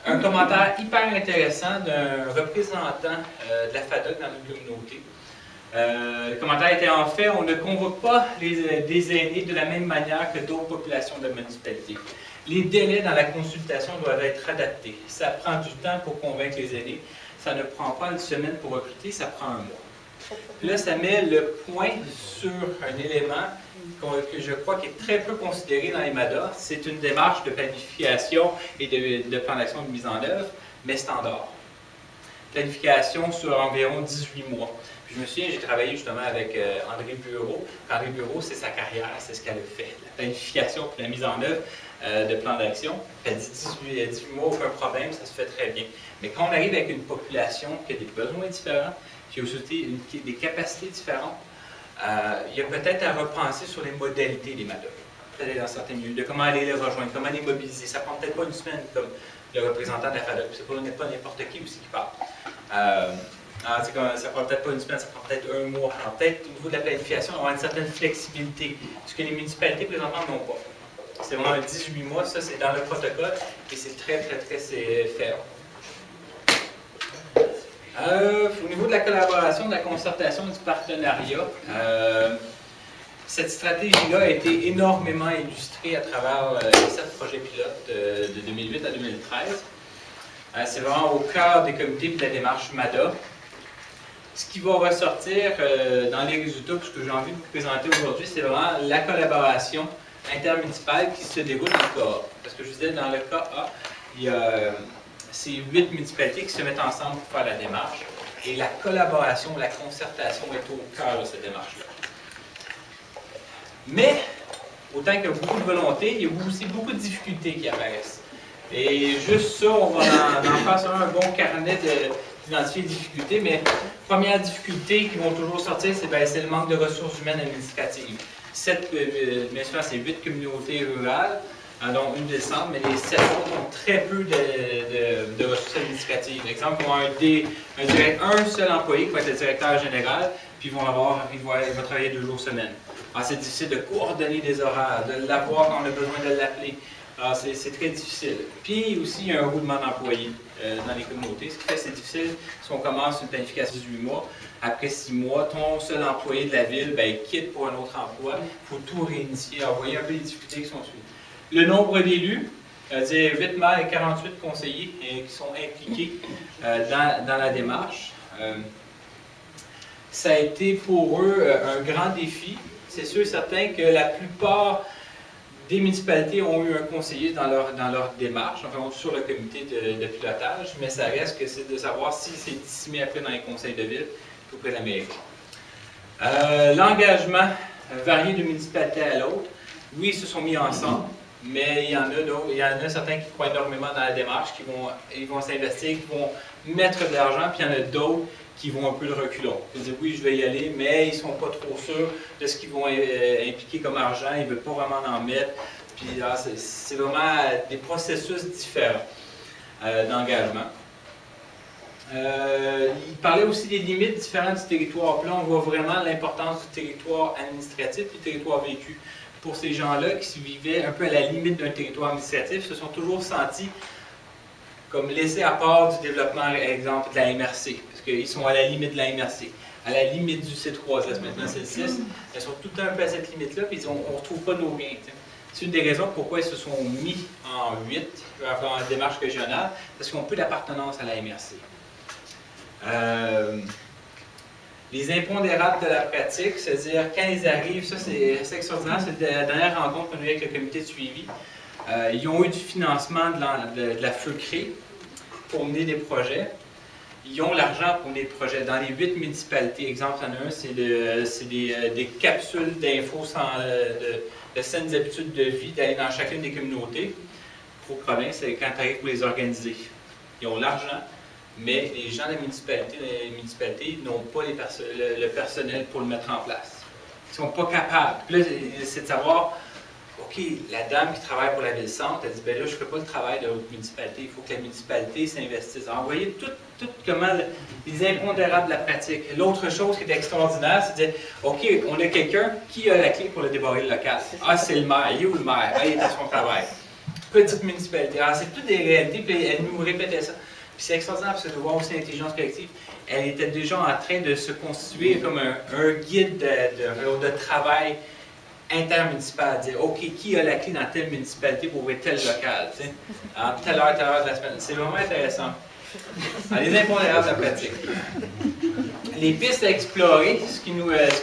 Un commentaire hyper intéressant d'un représentant de la FADOC dans notre communauté. Le commentaire était en fait, on ne convoque pas des aînés de la même manière que d'autres populations de municipalités. Les délais dans la consultation doivent être adaptés. Ça prend du temps pour convaincre les aînés. Ça ne prend pas une semaine pour recruter, ça prend un mois. Puis là, ça met le point sur un élément que je crois qui est très peu considéré dans les MADA. C'est une démarche de planification et de plan d'action de mise en œuvre, mais standard. Planification sur environ 18 mois. Puis je me souviens, j'ai travaillé justement avec André Bureau. André Bureau, c'est sa carrière, c'est ce qu'elle a fait. La planification et la mise en œuvre de plan d'action. Elle dit 18 mois, aucun problème, ça se fait très bien. Mais quand on arrive avec une population qui a des besoins différents, qui a aussi des capacités différentes, il y a peut-être à repenser sur les modalités des MADA. Peut-être dans certains milieux, de comment aller les rejoindre, comment les mobiliser. Ça ne prend peut-être pas une semaine comme le représentant de la FADOC. C'est pas n'importe qui aussi qui parle. Ça prend peut-être pas une semaine, ça prend peut-être un mois. Alors, peut-être au niveau de la planification, on a une certaine flexibilité, ce que les municipalités présentement n'ont pas. C'est vraiment 18 mois, ça c'est dans le protocole et c'est très ferme. Au niveau de la collaboration, de la concertation et du partenariat, cette stratégie-là a été énormément illustrée à travers les 7 projets pilotes de 2008 à 2013. C'est vraiment au cœur des comités et de la démarche MADA. Ce qui va ressortir dans les résultats, ce que j'ai envie de vous présenter aujourd'hui, c'est vraiment la collaboration intermunicipale qui se déroule dans le cas A. Parce que je vous disais, dans le cas A, il y a ces 8 municipalités qui se mettent ensemble pour faire la démarche. Et la collaboration, la concertation est au cœur de cette démarche-là. Mais, autant qu'il y a beaucoup de volonté, il y a aussi beaucoup de difficultés qui apparaissent. Et juste ça, on va en faire sur un bon carnet d'identifier les difficultés, mais première difficulté qui vont toujours sortir, c'est le manque de ressources humaines administratives. Bien sûr, c'est 8 communautés rurales, dont une ville centre, mais les 7 autres ont très peu de ressources administratives. Par exemple, ils vont avoir un seul employé qui va être le directeur général, puis il va travailler 2 jours semaine. Alors, c'est difficile de coordonner des horaires, de l'avoir quand on a besoin de l'appeler. Alors, c'est très difficile. Puis aussi, il y a un roulement d'employés dans les communautés, ce qui fait que c'est difficile si on commence une planification de 18 mois. Après 6 mois, ton seul employé de la ville il quitte pour un autre emploi. Il faut tout réinitier. Alors, vous voyez un peu les difficultés qui sont suivies. Le nombre d'élus, c'est 8 maires et 48 conseillers qui sont impliqués dans la démarche. Ça a été pour eux un grand défi. C'est sûr et certain que la plupart des municipalités ont eu un conseiller dans leur démarche, enfin sur le comité de pilotage, mais ça reste que c'est de savoir si c'est disséminé après dans les conseils de ville ou près de la mairie. L'engagement varié d'une municipalité à l'autre, oui, ils se sont mis ensemble. mais il y en a certains qui croient énormément dans la démarche, ils vont s'investir, qui vont mettre de l'argent, puis il y en a d'autres qui vont un peu le reculon. Ils disent oui, je vais y aller, mais ils ne sont pas trop sûrs de ce qu'ils vont impliquer comme argent, ils ne veulent pas vraiment en mettre. Puis c'est vraiment des processus différents d'engagement. Il parlait aussi des limites différentes du territoire. Puis là, on voit vraiment l'importance du territoire administratif et du territoire vécu. Pour ces gens-là qui vivaient un peu à la limite d'un territoire administratif, se sont toujours sentis comme laissés à part du développement, exemple, de la MRC, parce qu'ils sont à la limite de la MRC, à la limite du C3S, maintenant c'est le 6, ils sont tout le temps un peu à cette limite-là, puis on ne retrouve pas nos biens. C'est une des raisons pourquoi ils se sont mis en 8, en démarche régionale, parce qu'ils ont peu d'appartenance à la MRC. Les impondérables de la pratique, c'est-à-dire quand ils arrivent, ça c'est assez extraordinaire, c'est la dernière rencontre qu'on a eue avec le comité de suivi. Ils ont eu du financement de la FEUCRE pour mener des projets. Ils ont l'argent pour mener des projets. Dans les 8 municipalités, exemple, il y en a un, c'est des capsules d'infos de saines habitudes de vie, d'aller dans chacune des communautés. Pour province, c'est quand tu arrives pour les organiser. Ils ont l'argent, mais les gens de la municipalité n'ont pas le personnel pour le mettre en place. Ils ne sont pas capables. Puis là, c'est de savoir, OK, la dame qui travaille pour la ville-centre, elle dit, bien là, je ne fais pas le travail de l'autre municipalité, il faut que la municipalité s'investisse. Alors, vous voyez tout comment les impondérables de la pratique. L'autre chose qui est extraordinaire, c'est de dire, OK, on a quelqu'un qui a la clé pour le débarrer le local. Ah, c'est le maire. Il est où le maire? Ah, il est à son travail. Petite municipalité. Alors, c'est toutes des réalités, puis elle nous répétait ça. Puis c'est extraordinaire parce que de voir aussi l'intelligence collective, elle était déjà en train de se constituer comme un guide de travail intermunicipal, dire OK, qui a la clé dans telle municipalité pour ouvrir tel local, en telle heure de la semaine. C'est vraiment intéressant. Alors, les impondérables de la pratique. Les pistes à explorer, ce qui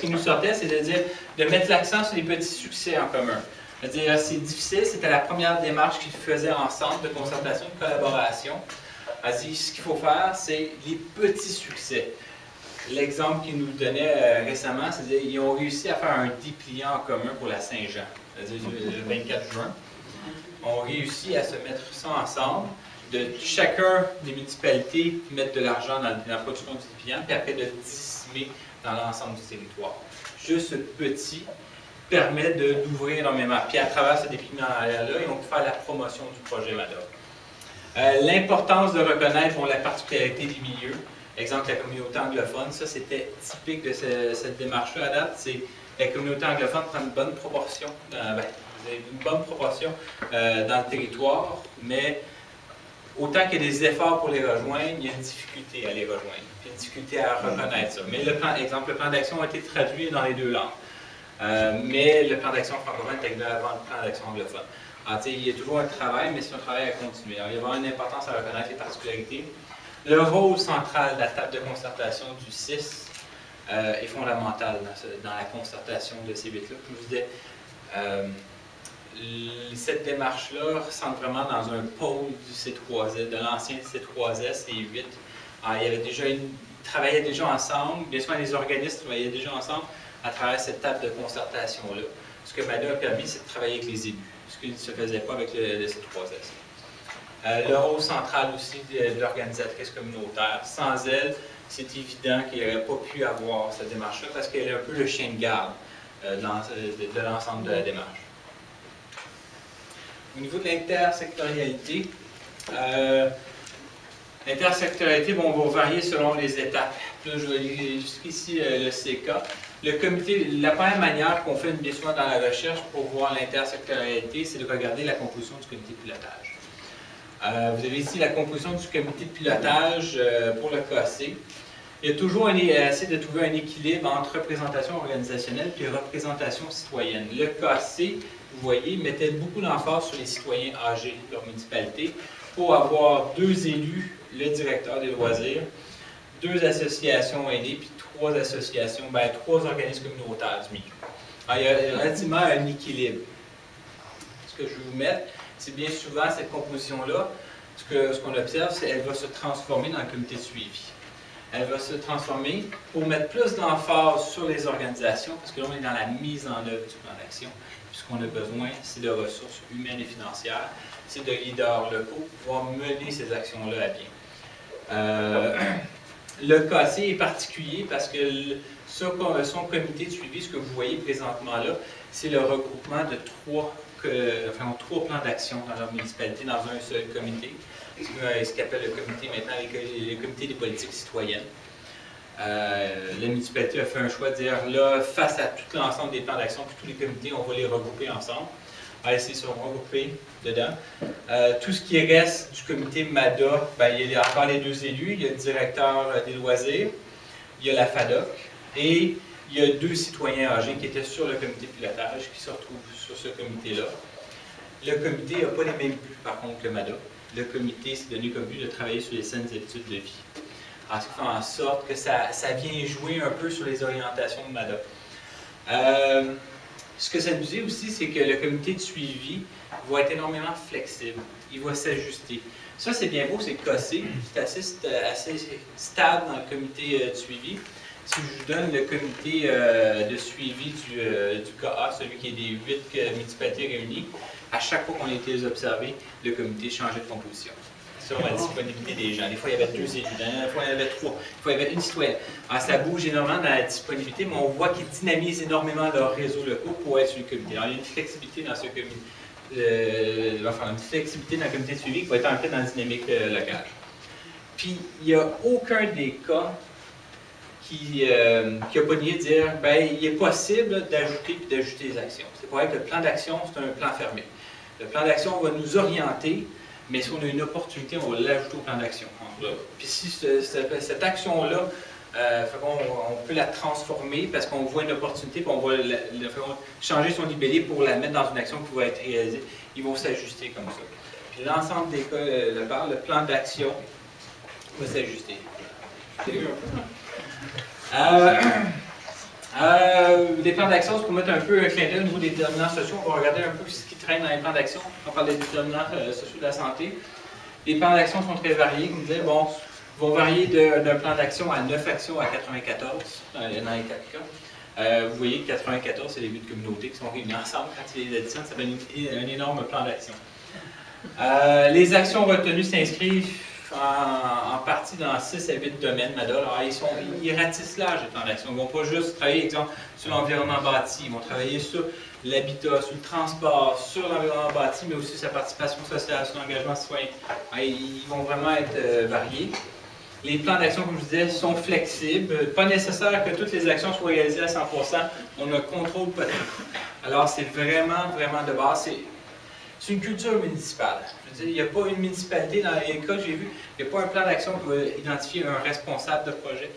nous sortait, c'est de dire de mettre l'accent sur les petits succès en commun. C'est-à-dire, c'est difficile, c'était la première démarche qu'ils faisaient ensemble de concertation, de collaboration. Ce qu'il faut faire, c'est les petits succès. L'exemple qu'ils nous donnaient récemment, c'est qu'ils ont réussi à faire un dépliant en commun pour la Saint-Jean, c'est-à-dire le 24 juin. On réussi à se mettre ça ensemble, de chacun des municipalités mettre de l'argent dans la production du dépliant, puis après de le dissimer dans l'ensemble du territoire. Juste ce petit permet d'ouvrir énormément. Puis à travers ce dépliant-là, ils ont pu faire la promotion du projet MADOC. L'importance de reconnaître la particularité des milieux. Exemple, la communauté anglophone, ça c'était typique de cette démarche-là à date. C'est la communauté anglophone prend une bonne proportion, vous avez une bonne proportion dans le territoire, mais autant qu'il y a des efforts pour les rejoindre, il y a une difficulté à les rejoindre, il y a une difficulté à reconnaître ça. Mais le plan d'action a été traduit dans les deux langues. Mais le plan d'action francophone est arrivé avant le plan d'action anglophone. Alors, il y a toujours un travail, mais c'est un travail à continuer. Alors, il y a vraiment une importance à reconnaître les particularités. Le rôle central de la table de concertation du 6 est fondamental dans la concertation de ces 8-là. Comme je disais, cette démarche-là ressemble vraiment dans un pôle du C3S, de l'ancien C3S et 8. Alors, ils travaillaient déjà ensemble, bien sûr les organismes travaillaient déjà ensemble à travers cette table de concertation-là. Ce que MADOC a permis, c'est de travailler avec les élus, ce qui ne se faisait pas avec le C3S. Le rôle central aussi de l'organisatrice communautaire. Sans elle, c'est évident qu'il n'aurait pas pu avoir cette démarche-là parce qu'elle est un peu le chien de garde de l'ensemble de la démarche. Au niveau de l'intersectorialité, on va varier selon les étapes. Là, je vais lire jusqu'ici le CK. La première manière qu'on fait bien souvent dans la recherche pour voir l'intersectorialité, c'est de regarder la composition du comité de pilotage. Vous avez ici la composition du comité de pilotage pour le KC. Il y a toujours essayer de trouver un équilibre entre représentation organisationnelle et représentation citoyenne. Le KC, vous voyez, mettait beaucoup d'emphase sur les citoyens âgés de leur municipalité pour avoir 2 élus, le directeur des loisirs, 2 associations aidées, puis 3 associations, 3 organismes communautaires du milieu. Alors, il y a relativement un équilibre. Ce que je vais vous mettre, c'est bien souvent cette composition-là, ce qu'on observe, c'est qu'elle va se transformer dans le comité de suivi. Elle va se transformer pour mettre plus d'emphase sur les organisations, parce que là, on est dans la mise en œuvre du plan d'action. Puis ce qu'on a besoin, c'est de ressources humaines et financières, c'est de leaders locaux pour pouvoir mener ces actions-là à bien. Le KC est particulier parce que son comité de suivi, ce que vous voyez présentement là, c'est le regroupement de trois plans d'action dans leur municipalité dans un seul comité, ce qu'appelle le comité maintenant, le comité des politiques citoyennes. La municipalité a fait un choix de dire, là, face à tout l'ensemble des plans d'action, puis tous les comités, on va les regrouper ensemble. Ils seront regroupés dedans. Tout ce qui reste du comité MADA, il y a encore les deux élus, il y a le directeur des loisirs, il y a la FADOC, et il y a deux citoyens âgés qui étaient sur le comité pilotage, qui se retrouvent sur ce comité-là. Le comité n'a pas les mêmes buts, par contre, que le MADA. Le comité s'est donné comme but de travailler sur les saines habitudes de vie. Alors, ce qui fait en sorte que ça vient jouer un peu sur les orientations de MADA. Ce que ça nous dit aussi, c'est que le comité de suivi va être énormément flexible. Il va s'ajuster. Ça, c'est bien beau, c'est cossé. C'est assez stable dans le comité de suivi. Si je vous donne le comité de suivi du KA, celui qui est des 8 municipalités réunies, à chaque fois qu'on a été observé, le comité changeait de composition. Sur la disponibilité des gens. Des fois, il y avait 2 élus, des fois, il y avait 3, des fois, il y avait une citoyenne. Alors, ça bouge énormément dans la disponibilité, mais on voit qu'ils dynamisent énormément leurs réseaux locaux pour être sur le comité. Alors, il y a une flexibilité dans ce comité. Une flexibilité dans le comité de suivi qui va être ancrée dans la dynamique locale. Puis, il n'y a aucun des cas qui n'a pas nié de dire il est possible d'ajouter et d'ajouter des actions. C'est pour être que le plan d'action, c'est un plan fermé. Le plan d'action va nous orienter, mais si on a une opportunité, on va l'ajouter au plan d'action. Puis si cette action-là, on peut la transformer parce qu'on voit une opportunité, puis on va changer son libellé pour la mettre dans une action qui va être réalisée. Ils vont s'ajuster comme ça. Puis l'ensemble des cas, le plan d'action va s'ajuster. Des plans d'action, c'est pour mettre un peu un clin d'œil au niveau des déterminants sociaux. On va regarder un peu ce qui traîne dans les plans d'action. On parle des déterminants sociaux de la santé. Les plans d'action sont très variés. Comme je disais, vont varier d'un plan d'action à 9 actions à 94 dans les 4 cas. Vous voyez que 94, c'est les buts de communauté qui sont réunis ensemble. Quand il les additionne, ça fait un énorme plan d'action. Les actions retenues s'inscrivent en partie dans 6 à 8 domaines MADA. Alors, ils ratissent large les plans d'action. Ils ne vont pas juste travailler, exemple, sur l'environnement bâti. Ils vont travailler sur l'habitat, sur le transport, sur l'environnement bâti, mais aussi sa participation sociale, son engagement citoyen. Ils vont vraiment être variés. Les plans d'action, comme je disais, sont flexibles. Pas nécessaire que toutes les actions soient réalisées à 100%. On ne contrôle pas tout. Alors, c'est vraiment, vraiment de base. C'est une culture municipale. Je veux dire, il n'y a pas une municipalité, dans les cas que j'ai vus, il n'y a pas un plan d'action qui va identifier un responsable de projet,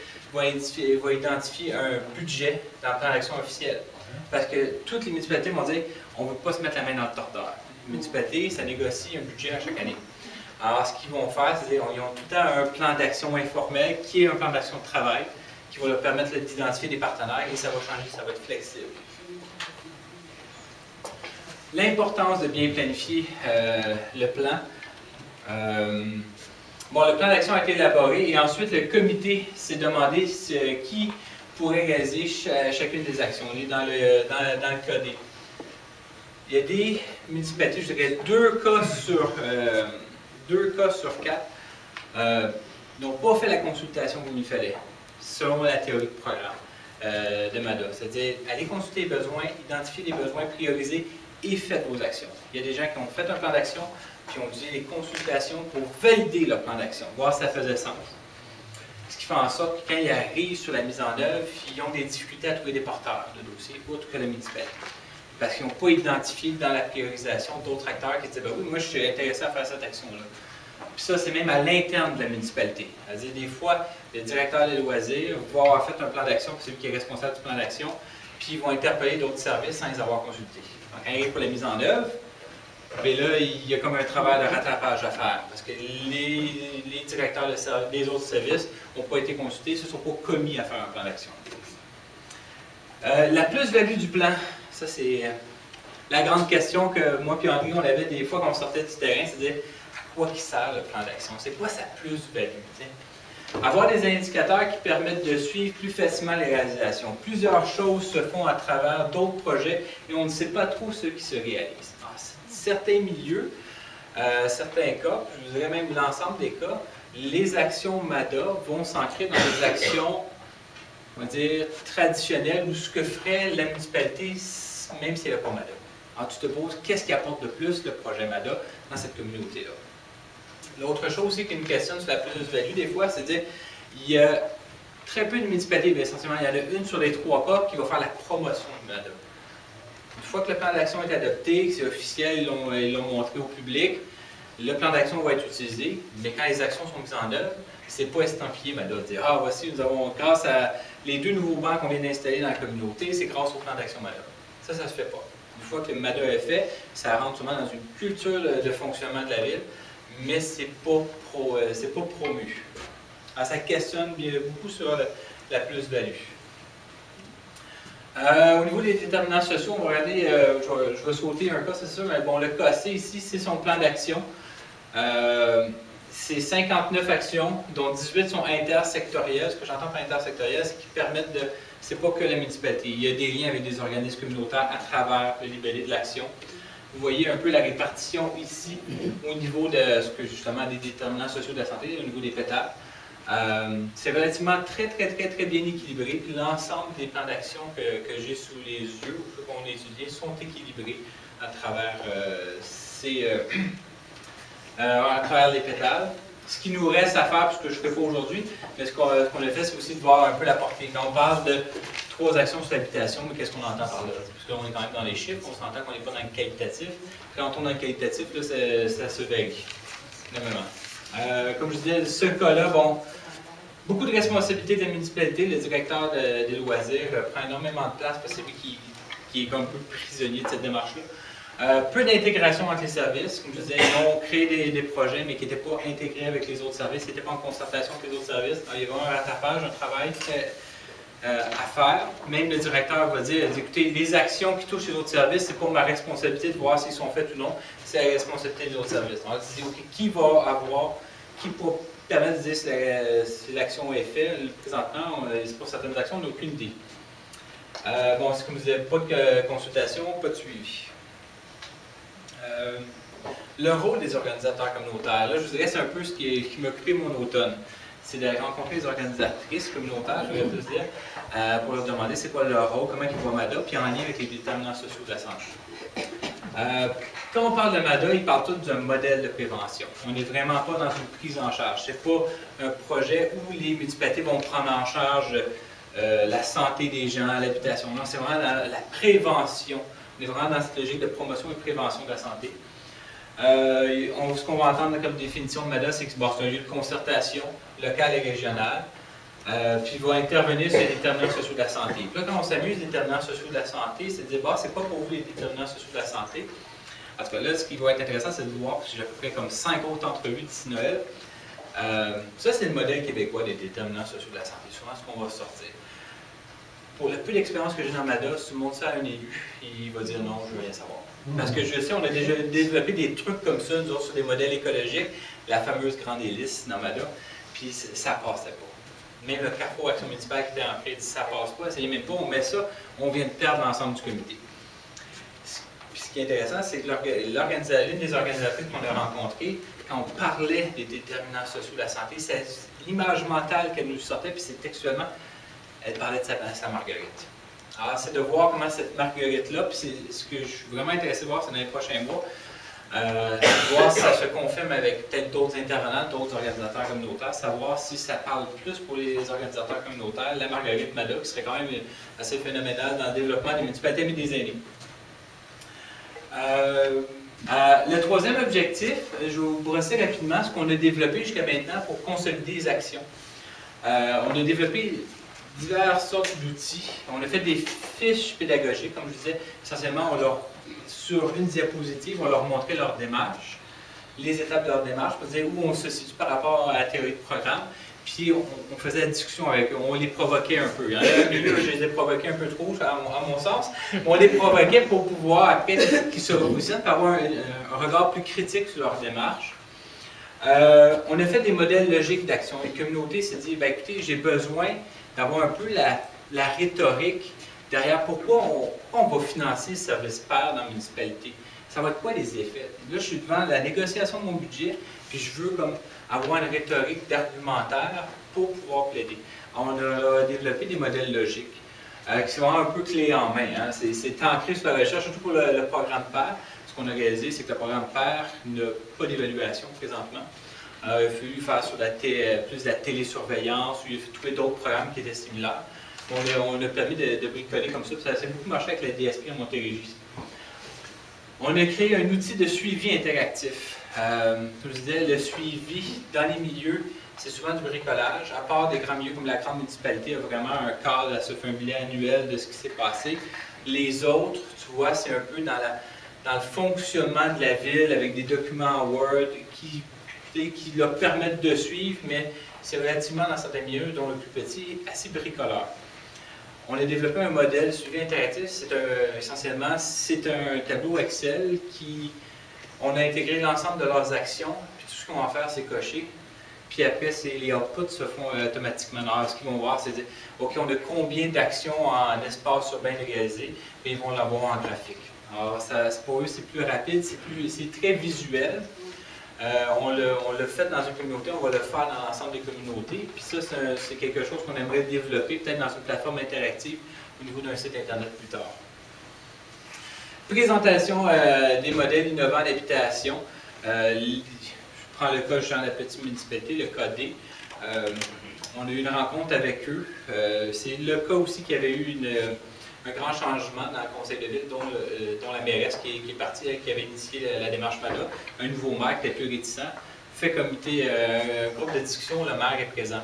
qui va identifier un budget dans le plan d'action officiel. Parce que toutes les municipalités vont dire, on ne veut pas se mettre la main dans le tordeur. Les municipalités, ça négocie un budget à chaque année. Alors, ce qu'ils vont faire, c'est qu'ils ont tout le temps un plan d'action informel qui est un plan d'action de travail qui va leur permettre d'identifier des partenaires et ça va changer, ça va être flexible. L'importance de bien planifier le plan. Le plan d'action a été élaboré et ensuite le comité s'est demandé qui pourrait réaliser chacune des actions. On est dans le codé. Il y a des municipalités, je dirais 2 cas sur 4 n'ont pas fait la consultation comme il fallait, selon la théorie de programme de MADA. C'est-à-dire, allez consulter les besoins, identifier les besoins, prioriser et faites vos actions. Il y a des gens qui ont fait un plan d'action, puis ont utilisé les consultations pour valider leur plan d'action, voir si ça faisait sens. Ce qui fait en sorte que quand ils arrivent sur la mise en œuvre, ils ont des difficultés à trouver des porteurs de dossiers, autres que la municipalité. Parce qu'ils n'ont pas identifié dans la priorisation d'autres acteurs qui disaient oui, moi je suis intéressé à faire cette action-là. Puis ça, c'est même à l'interne de la municipalité. C'est-à-dire, des fois, le directeur des loisirs va avoir fait un plan d'action, c'est lui qui est responsable du plan d'action, puis ils vont interpeller d'autres services sans les avoir consultés. Donc, quand il arrive pour la mise en œuvre, bien là, il y a comme un travail de rattrapage à faire, parce que les directeurs des autres services n'ont pas été consultés, ne se sont pas commis à faire un plan d'action. La plus-value du plan, ça c'est la grande question que moi et Henri, on avait des fois quand on sortait du terrain, c'est-à-dire à quoi qui sert le plan d'action? C'est quoi sa plus-value? Avoir des indicateurs qui permettent de suivre plus facilement les réalisations. Plusieurs choses se font à travers d'autres projets et on ne sait pas trop ce qui se réalise. Dans certains milieux, certains cas, je vous dirais même l'ensemble des cas, les actions MADA vont s'ancrer dans des actions, on va dire, traditionnelles ou ce que ferait la municipalité même s'il n'y avait pas MADA. Alors tu te poses, qu'est-ce qui apporte de plus le projet MADA dans cette communauté-là? L'autre chose aussi qu'une question sur la plus-value, des fois, c'est de dire, il y a très peu de municipalités, mais essentiellement, il y en a une sur les 3 cas qui va faire la promotion de MADA. Une fois que le plan d'action est adopté, que c'est officiel, ils l'ont montré au public, le plan d'action va être utilisé, mais quand les actions sont mises en œuvre, c'est pas estampillé MADA. Dire, ah, voici, nous avons, grâce à les 2 nouveaux bancs qu'on vient d'installer dans la communauté, c'est grâce au plan d'action MADA. Ça se fait pas. Une fois que le MADA est fait, ça rentre souvent dans une culture de fonctionnement de la ville, mais c'est pas promu. Alors, ça questionne beaucoup sur la plus-value. Au niveau des déterminants sociaux, on va regarder, je vais sauter un cas, c'est sûr, mais bon, le cas C ici, c'est son plan d'action. C'est 59 actions, dont 18 sont intersectorielles. Ce que j'entends par intersectoriel, c'est qu'ils permettent de... C'est pas que la municipalité. Il y a des liens avec des organismes communautaires à travers le libellé de l'action. Vous voyez un peu la répartition ici au niveau de ce que justement des déterminants sociaux de la santé, au niveau des pétales. C'est relativement très bien équilibré. Puis l'ensemble des plans d'action que j'ai sous les yeux, ou qu'on a étudiés, sont équilibrés à travers à travers les pétales. Ce qui nous reste à faire, puisque je ne fais pas aujourd'hui, mais ce qu'on a fait, c'est aussi de voir un peu la portée. Quand on parle de 3 actions sur l'habitation, mais qu'est-ce qu'on entend par là? Parce que là, on est quand même dans les chiffres, on s'entend qu'on n'est pas dans le qualitatif. Quand on tourne dans le qualitatif, là, ça se varie. Comme je disais, ce cas-là, bon, beaucoup de responsabilités de la municipalité. Le directeur des loisirs prend énormément de place parce que c'est lui qui est comme un peu prisonnier de cette démarche-là. Peu d'intégration entre les services. Comme je disais, ils ont créé des projets, mais qui n'étaient pas intégrés avec les autres services, qui n'étaient pas en concertation avec les autres services. Alors, il y a vraiment un rattrapage, un travail à faire. Même le directeur va dire, écoutez, les actions qui touchent les autres services, c'est pas ma responsabilité de voir s'ils sont faites ou non, c'est la responsabilité des autres services. Donc, il dit, OK, qui pourra permettre de dire si l'action est faite? Présentement, pour certaines actions, on n'a aucune idée. Bon, c'est comme je disais, pas de consultation, pas de suivi. Le rôle des organisateurs communautaires, là, je vous dirais, c'est un peu ce qui m'a occupé mon automne. C'est de rencontrer les organisatrices communautaires, je vais plus dire, pour leur demander c'est quoi leur rôle, comment ils voient MADA, puis en lien avec les déterminants sociaux de la santé. Quand on parle de MADA, ils parlent tous d'un modèle de prévention. On n'est vraiment pas dans une prise en charge. Ce n'est pas un projet où les municipalités vont prendre en charge la santé des gens, l'habitation. Non, c'est vraiment la prévention. On est vraiment dans cette logique de promotion et prévention de la santé. Ce qu'on va entendre comme définition de MADA, c'est que c'est un lieu de concertation locale et régionale. Puis il va intervenir sur les déterminants sociaux de la santé. Puis là, quand on s'amuse des déterminants sociaux de la santé, c'est de dire, c'est pas pour vous les déterminants sociaux de la santé. En tout cas, là, ce qui va être intéressant, c'est de voir, parce que j'ai à peu près comme 5 autres entrevues d'ici Noël. Ça, c'est le modèle québécois des déterminants sociaux de la santé. Souvent, ce qu'on va sortir. Pour le peu d'expérience que j'ai dans MADA, si tu montres ça à un élu, il va dire non, je veux rien savoir. Parce que je sais, on a déjà développé des trucs comme ça, nous autres, sur des modèles écologiques, la fameuse grande hélice dans MADA, puis ça passait pas. Même le Carrefour Action municipale qui était en fait dit ça passe pas, essayez même pas, on met ça, on vient de perdre l'ensemble du comité. Puis ce qui est intéressant, c'est que l'une des organisatrices qu'on a rencontrées, quand on parlait des déterminants sociaux de la santé, c'est l'image mentale qu'elle nous sortait, puis c'est textuellement, elle parlait de sa marguerite. Alors, c'est de voir comment cette marguerite-là, puis c'est ce que je suis vraiment intéressé de voir, c'est dans les prochains mois, de voir si ça se confirme avec peut-être d'autres intervenants, d'autres organisateurs communautaires, savoir si ça parle plus pour les organisateurs communautaires, la marguerite MADA, qui serait quand même assez phénoménale dans le développement des municipalités et des aînés. Le troisième objectif, je vais vous brosser rapidement ce qu'on a développé jusqu'à maintenant pour consolider les actions. On a développé diverses sortes d'outils. On a fait des fiches pédagogiques, comme je disais. Essentiellement, sur une diapositive, on leur montrait leur démarche, les étapes de leur démarche, pour dire où on se situe par rapport à la théorie de programme. Puis on faisait la discussion avec eux, on les provoquait un peu. Hein. Je les ai provoqués un peu trop, à mon sens. On les provoquait pour pouvoir, après qu'ils se repositionnent, pour avoir un regard plus critique sur leur démarche. On a fait des modèles logiques d'action. Les communautés s'est dit, ben, écoutez, j'ai besoin d'avoir un peu la rhétorique derrière pourquoi on va financer le service pair dans la municipalité. Ça va être quoi les effets? Là, je suis devant la négociation de mon budget, puis je veux comme avoir une rhétorique d'argumentaire pour pouvoir plaider. On a développé des modèles logiques qui sont vraiment un peu clés en main. Hein. C'est ancré sur la recherche, surtout pour le programme pair. Ce qu'on a réalisé, c'est que le programme pair n'a pas d'évaluation présentement. Il a fallu faire sur plus de la télésurveillance, il a fallu trouver d'autres programmes qui étaient similaires. On a permis de bricoler comme ça, puis ça a beaucoup marché avec la DSP en Montérégie. On a créé un outil de suivi interactif. Comme je disais, le suivi dans les milieux, c'est souvent du bricolage. À part des grands milieux comme la grande municipalité, il y a vraiment un cadre, ça fait un bilan annuel de ce qui s'est passé. Les autres, tu vois, c'est un peu dans le fonctionnement de la ville avec des documents Word qui leur permettent de suivre, mais c'est relativement dans certains milieux, dont le plus petit, assez bricoleur. On a développé un modèle suivi interactif. Essentiellement, c'est un tableau Excel on a intégré l'ensemble de leurs actions, puis tout ce qu'on va faire, c'est cocher. Puis après, les outputs se font automatiquement. Alors, ce qu'ils vont voir, c'est dire, OK, on a combien d'actions en espace urbain réalisé, puis ils vont l'avoir en graphique. Alors, pour eux, c'est plus rapide, c'est très visuel. On l'a fait dans une communauté, on va le faire dans l'ensemble des communautés. Puis ça, c'est quelque chose qu'on aimerait développer, peut-être dans une plateforme interactive au niveau d'un site Internet plus tard. Présentation des modèles innovants d'habitation. Je prends le cas dans la petite municipalité, le cas D. On a eu une rencontre avec eux. C'est le cas aussi qu'il y avait eu un grand changement dans le conseil de ville, dont la mairesse qui est partie, qui avait initié la démarche MADA, un nouveau maire qui était plus réticent, fait comité, un groupe de discussion, le maire est présent.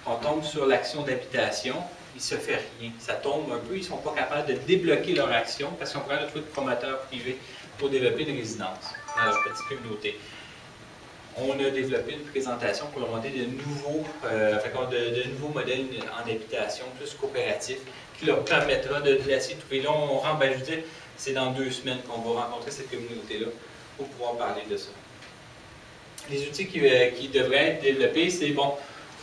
On tombe sur l'action d'habitation, il ne se fait rien. Ça tombe un peu, ils ne sont pas capables de débloquer leur action parce qu'ils ont pas de trouver de promoteurs privés pour développer une résidence dans leur petite communauté. On a développé une présentation pour leur monter de nouveaux modèles en habitation plus coopératifs qui leur permettra de laisser trouver. Là, on rentre, je veux dire, c'est dans 2 semaines qu'on va rencontrer cette communauté-là pour pouvoir parler de ça. Les outils qui devraient être développés, c'est bon,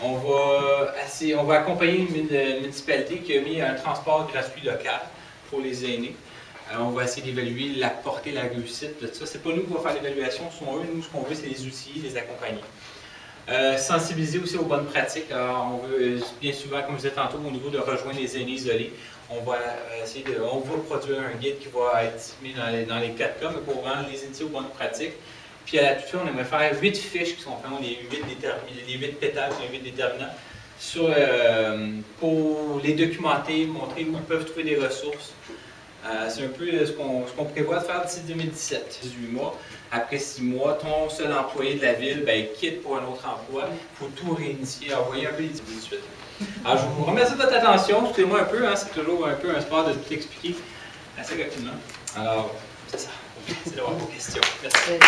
on va accompagner une municipalité qui a mis un transport gratuit local pour les aînés. On va essayer d'évaluer la portée, la réussite de ça. C'est pas nous qui allons faire l'évaluation, ce sont eux. Nous, ce qu'on veut, c'est les outils, les accompagner. Sensibiliser aussi aux bonnes pratiques. Alors, on veut, bien souvent, comme je disais tantôt, au niveau de rejoindre les aînés isolés, on va produire un guide qui va être disséminé dans les 4 cas, mais pour vraiment les initier aux bonnes pratiques. Puis à la toute fin, on aimerait faire 8 fiches qui sont faites, les 8 pétales, les 8 déterminants, pour les documenter, montrer où ils peuvent trouver des ressources. C'est un peu ce qu'on prévoit de faire d'ici 2017, 18 mois. Après 6 mois, ton seul employé de la ville quitte pour un autre emploi. Il faut tout réinitier, envoyer un peu les idées de suite. Alors, je vous remercie de votre attention. Excusez-moi un peu, c'est toujours un peu un sport de tout expliquer assez rapidement. Alors, c'est ça. Merci d'avoir vos questions. Merci.